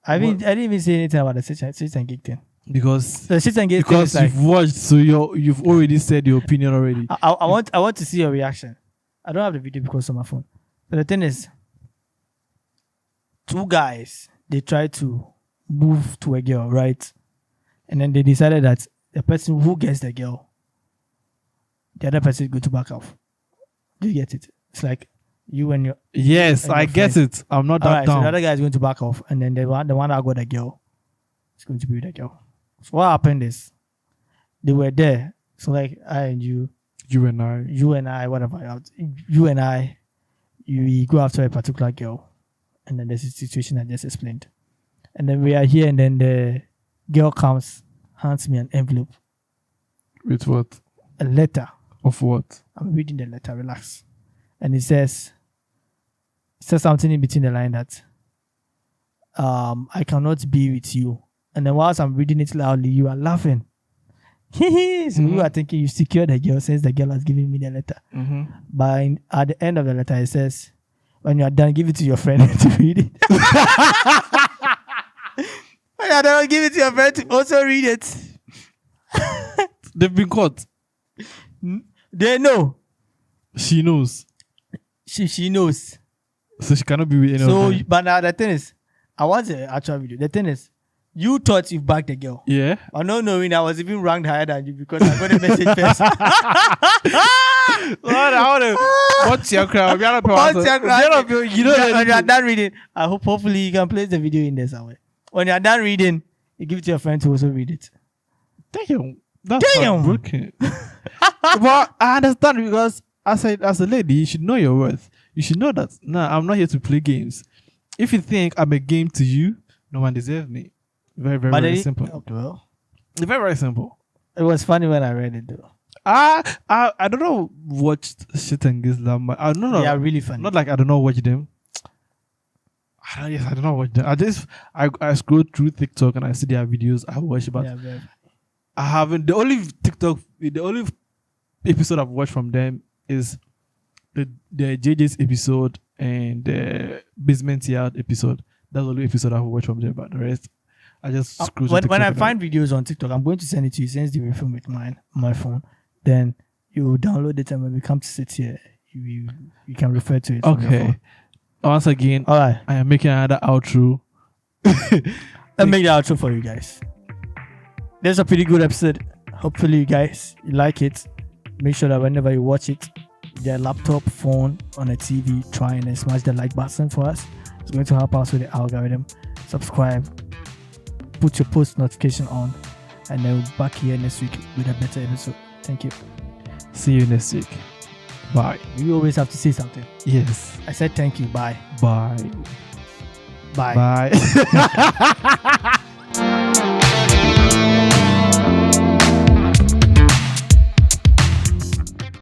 I didn't even say anything about the sit and gig thing. Because The sit and gig thing is like you've watched, so you've already said your opinion already. I want to see your reaction. I don't have the video because of my phone. But the thing is, two guys they tried to move to a girl, right? And then they decided that the person who gets the girl, the other person is going to back off. Do you get it? It's like you and your Yes, and I your get friend. it. I'm not all that right. So the down. other guy is going to back off, and then the one that got the girl is going to be with the girl. So what happened is they were there. So like I and you You and I. and I, whatever, you and I, you go after a particular girl, and then there's a situation I just explained, and then we are here, and then the girl comes, hands me an envelope, With what? a letter. Of what? I'm reading the letter. Relax, and it says something in between the line that I cannot be with you. And then whilst I'm reading it loudly, you are laughing. So you are thinking you secured the girl since the girl has given me the letter. But at the end of the letter, it says, when you are done, give it to your friend to read it. When you are done, give it to your friend to also read it. They've been caught. They know. She knows. She knows. So she cannot be with anyone. So, but now the thing is, I want the actual video. The thing is, you thought you backed the girl. Yeah. Or not knowing I was even ranked higher than you because I got a message first. What's your crowd? What's your crowd? You know When you are done reading, I hope hopefully you can place the video in there somewhere. When you are done reading, you give it to your friend to also read it. Damn. That's broken. But I understand because as a lady, you should know your worth. You should know that, I'm not here to play games. If you think I'm a game to you, no one deserves me. Very, very, very simple. Okay, well, Very, very simple. it was funny when I read it though. I don't know watched shit and this that much. I don't know. They are really funny. Not like I don't know watch them. I don't know watch them. I scroll through TikTok and I see their videos. I watch, but Yeah, very funny. I haven't. The only episode I've watched from them is the JJ's episode and the Basement Yard episode. That's the only episode I've watched from them. But the rest, I just scroll. When I find videos on TikTok, I'm going to send it to you since they will film with my phone. Then you download it, and when we come to sit here, you can refer to it. Okay. Once again, All right. I am making another outro. Let me make the outro for you guys. There's a pretty good episode. Hopefully, you guys you like it. Make sure that whenever you watch it, your laptop, phone, on a TV, try and smash the like button for us. It's going to help us with the algorithm. Subscribe, put your post notification on, and then we'll be back here next week with a better episode. Thank you. See you next week. Bye. You always have to say something. Yes. I said thank you. Bye. Bye. Bye. Bye.